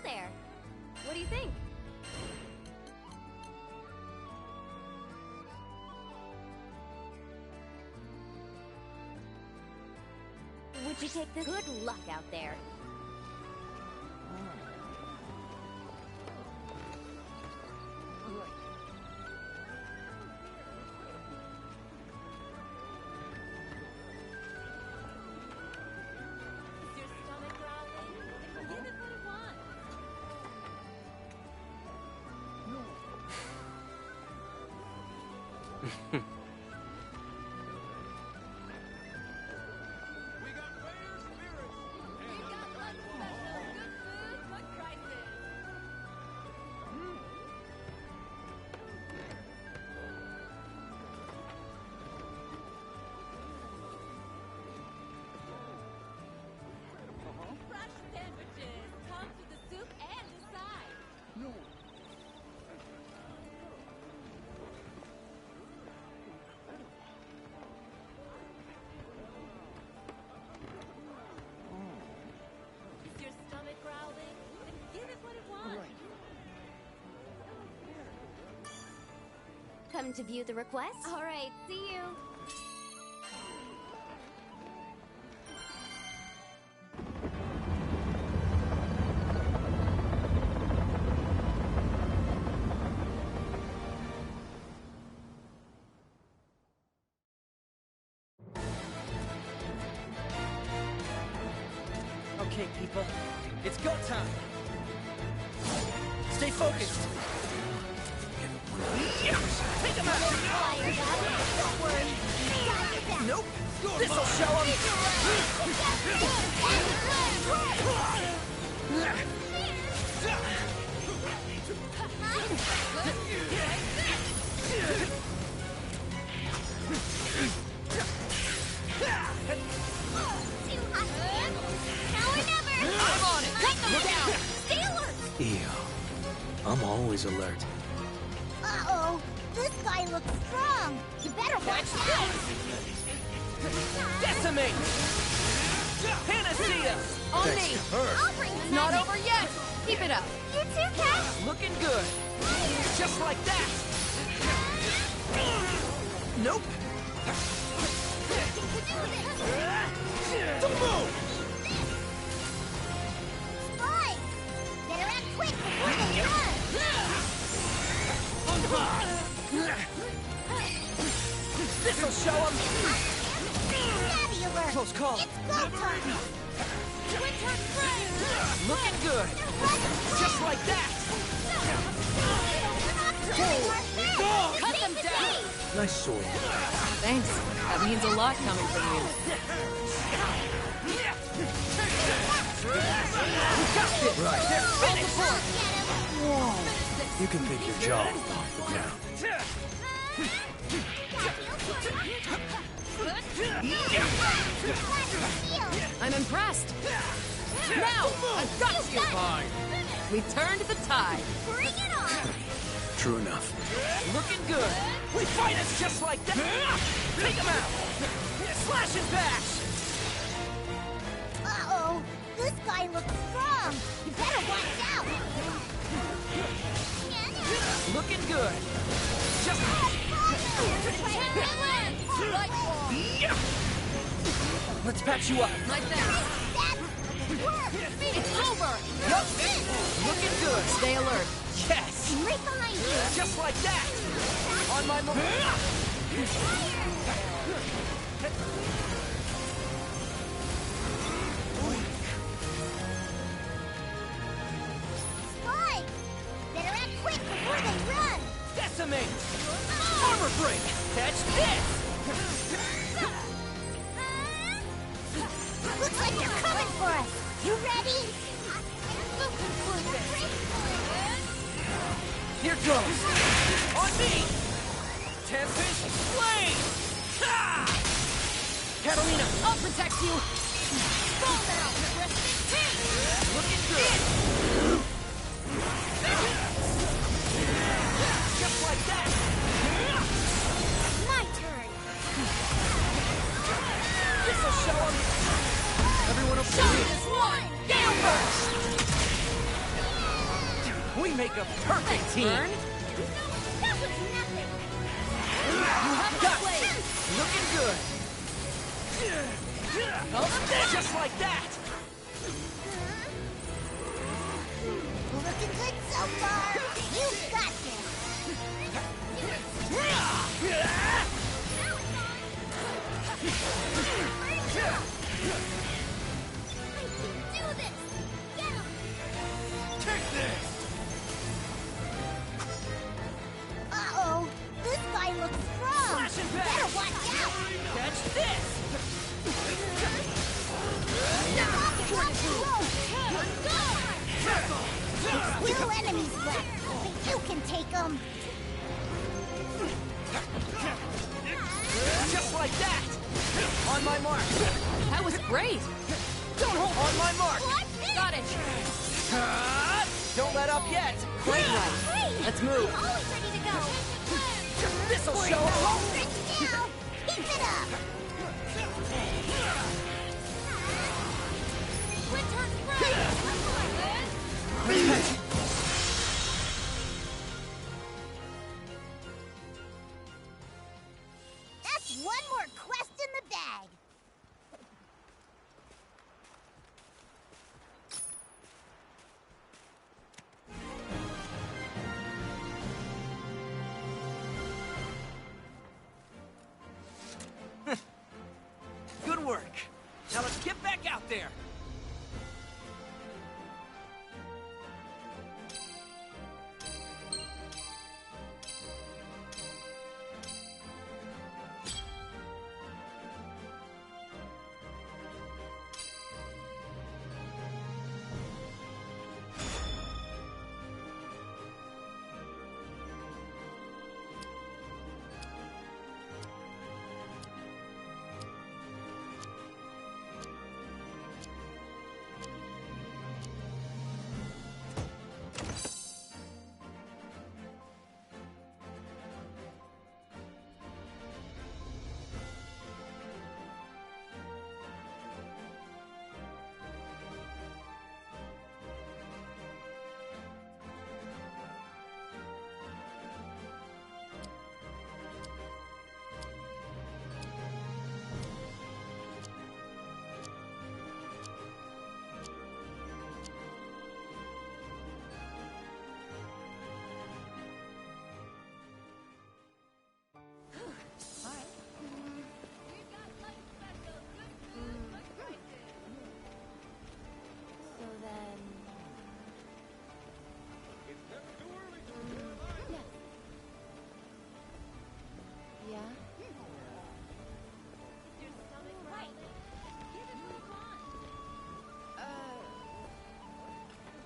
There. What do you think? Would you take this? Good luck out there. Come to view the request? All right, see you. Okay, people. It's go time. Stay focused. Take him out! Don't worry. Nope. This'll show him. Now or never. I'm on it. Cut them down. Stay alert. Ew. I'm always alert. Uh-oh. This guy looks strong. You better watch out. Decimate! Panacea! On Thanks me! to her. I'll bring the Not magic. over yet! Keep it up! You too, Cat. Looking good. Just like that. Nope. Don't move! Spike! Better act quick before they run. This'll show him. Savvy alert. Close call. It's go time. Looking good. Just like that. Cut them down! Nice sword. Thanks. That means a lot coming from you. Right. They're finished. Whoa. You can pick your jaw off the ground. I'm impressed. Now, I've got you! Fine. We turned the tide. Bring it on. True enough. Looking good. We fight us just like that. Take him out. Slash and bash. Uh-oh. This guy looks strong. You better watch out. Looking good. Just... Let's patch you up. Like that. It's over! Yup. Looking good. Stay alert. Yes. Right behind you. Just like that. On my break! Catch this! Looks like they're coming for us! You ready? Here goes! On me! Tempest Flame! Ha! Catalina, I'll protect you! Fall now, progressive team! Looking good! Just like that! My turn! This'll show 'em! Everyone okay? Show this one! Gale Burst! We make a perfect team! That was nothing! You have got it! Looking good! Just like that! Looking good so far! You've got this! I can do this! Get him! Take this! Uh-oh! This guy looks strong! Flashing back! Better watch out! Catch this! Little enemies left, but you can take them! Just like that! On my mark! That was great! Don't hold on my mark! Got it! Don't let up yet! Great run! Let's move! Always ready to go! This'll show 'em! Now, keep it up! Return front! That's one more quest in the bag! Good work! Now let's get back out there!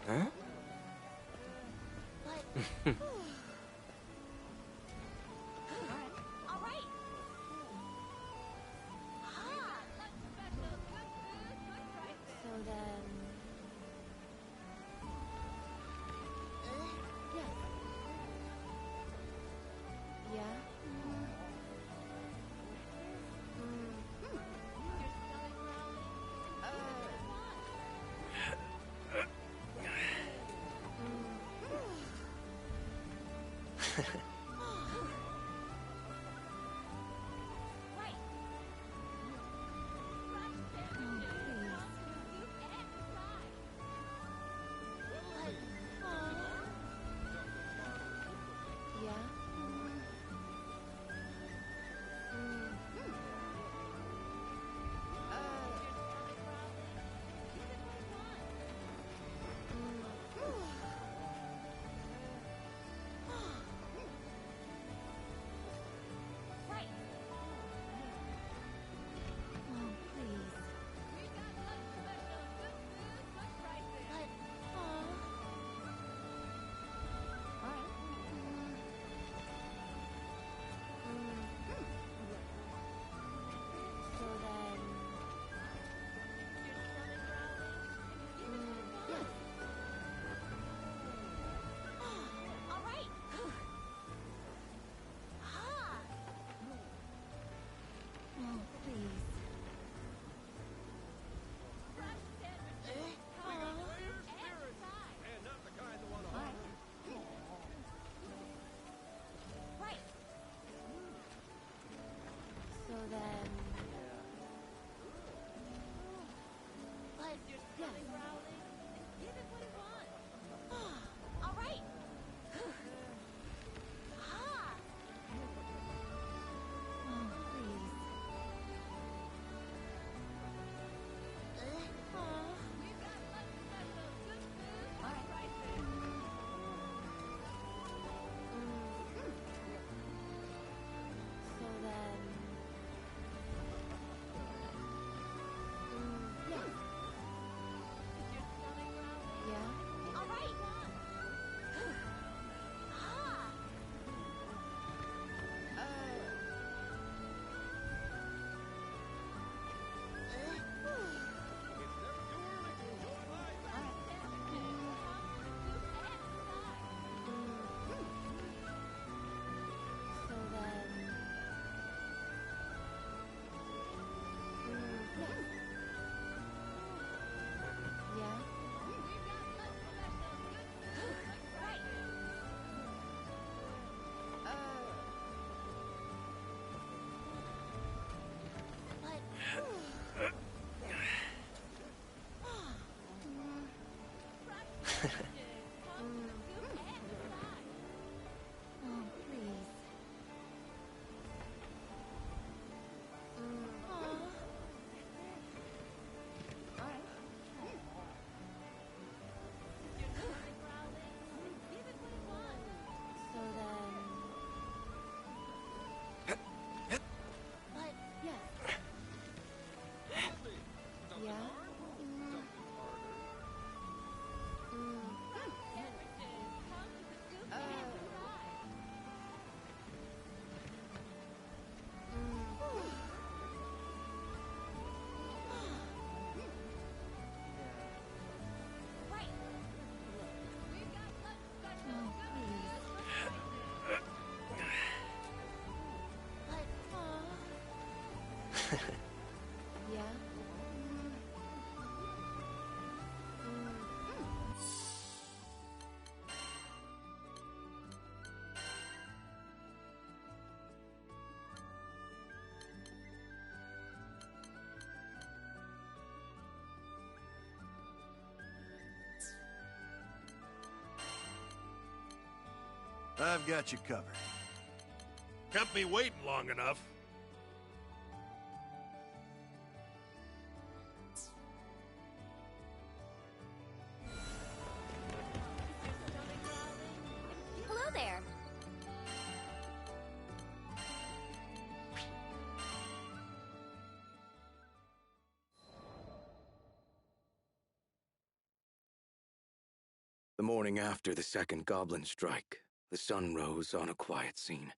Huh? Oh, please. So then... But, yes. Yeah? Yeah? I've got you covered. Kept me waiting long enough. Hello there. The morning after the second goblin strike, the sun rose on a quiet scene.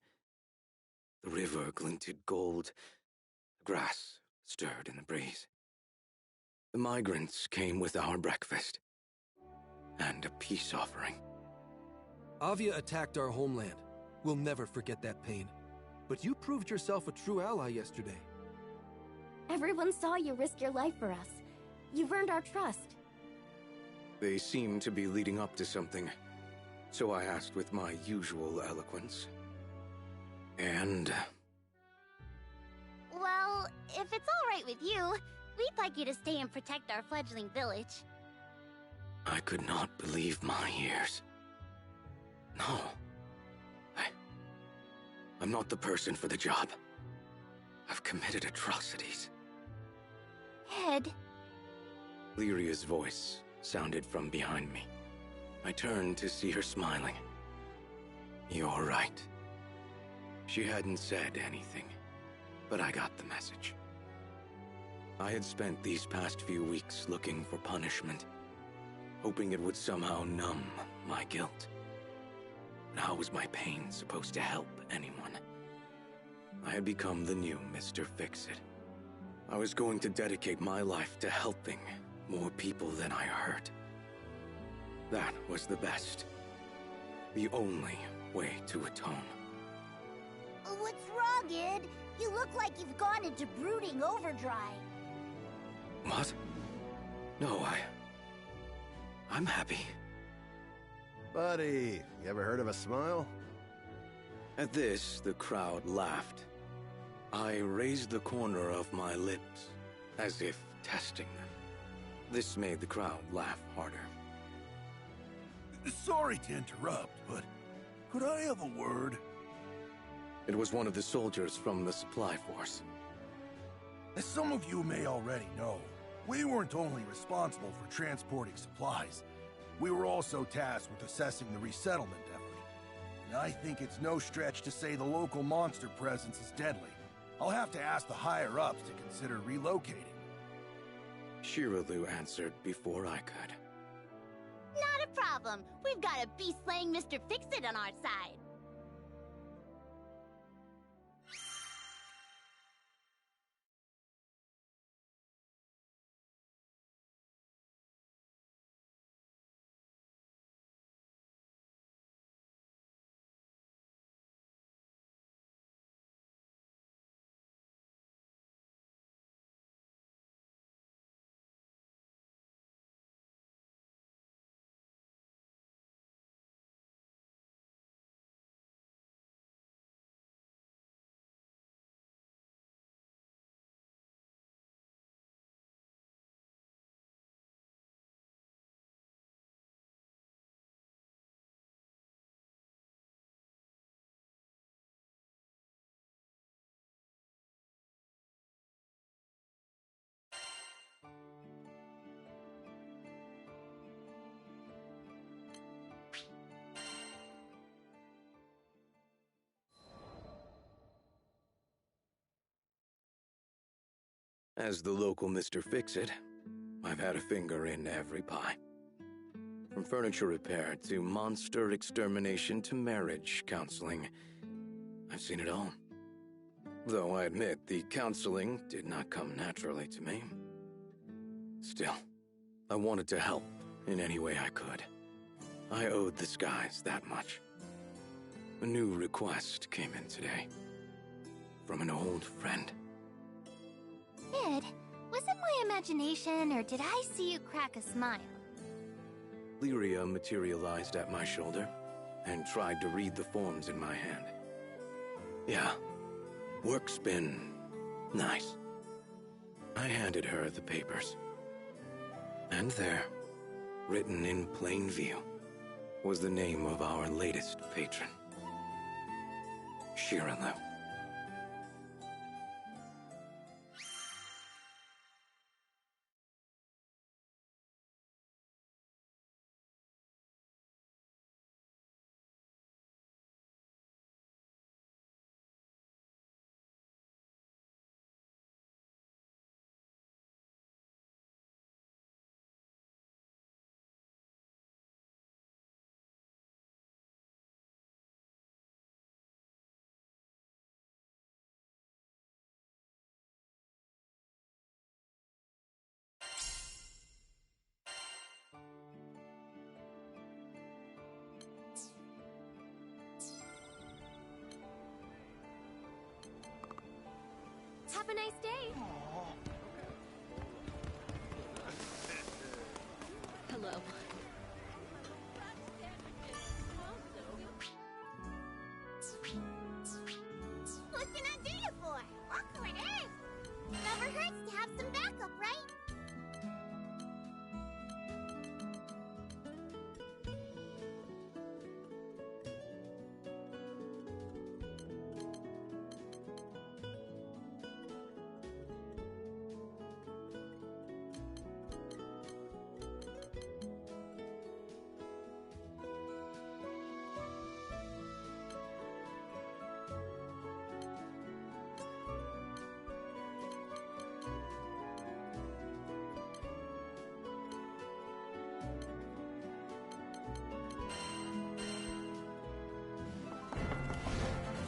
The river glinted gold. The grass stirred in the breeze. The migrants came with our breakfast and a peace offering. Avia attacked our homeland. We'll never forget that pain. But you proved yourself a true ally yesterday. Everyone saw you risk your life for us. You've earned our trust. They seemed to be leading up to something, so I asked with my usual eloquence. And... Well, if it's all right with you, we'd like you to stay and protect our fledgling village. I could not believe my ears. No. I'm not the person for the job. I've committed atrocities. Ed. Lyria's voice sounded from behind me. I turned to see her smiling. You're right. She hadn't said anything, but I got the message. I had spent these past few weeks looking for punishment, hoping it would somehow numb my guilt. But how was my pain supposed to help anyone? I had become the new Mr. Fix-It. I was going to dedicate my life to helping more people than I hurt. That was the best. The only way to atone. What's wrong, Ed? You look like you've gone into brooding overdrive. What? No, I'm happy. Buddy, you ever heard of a smile? At this, the crowd laughed. I raised the corner of my lips, as if testing them. This made the crowd laugh harder. Sorry to interrupt, but could I have a word? It was one of the soldiers from the supply force. As some of you may already know, we weren't only responsible for transporting supplies, we were also tasked with assessing the resettlement effort. And I think it's no stretch to say the local monster presence is deadly. I'll have to ask the higher-ups to consider relocating. Shiraloo answered before I could. Not a problem. We've got a beast-slaying Mr. Fix-It on our side. As the local Mr. Fix-It, I've had a finger in every pie. From furniture repair to monster extermination to marriage counseling, I've seen it all. Though I admit the counseling did not come naturally to me. Still, I wanted to help in any way I could. I owed the skies that much. A new request came in today. From an old friend. Sid, was it my imagination or did I see you crack a smile? Lyria materialized at my shoulder and tried to read the forms in my hand. Yeah, work's been nice. I handed her the papers. And there, written in plain view, was the name of our latest patron. Shiralu. Have a nice day. Hello. What can I do you for? Awkward, eh? Never hurts to have some backup, right?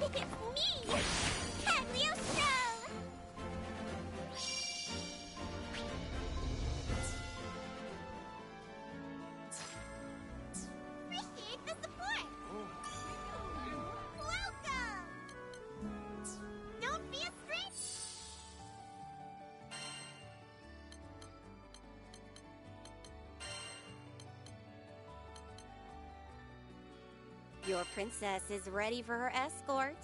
It's me! Granblue Show! Appreciate the support! Welcome! Don't be a stranger! Your princess is ready for her escort.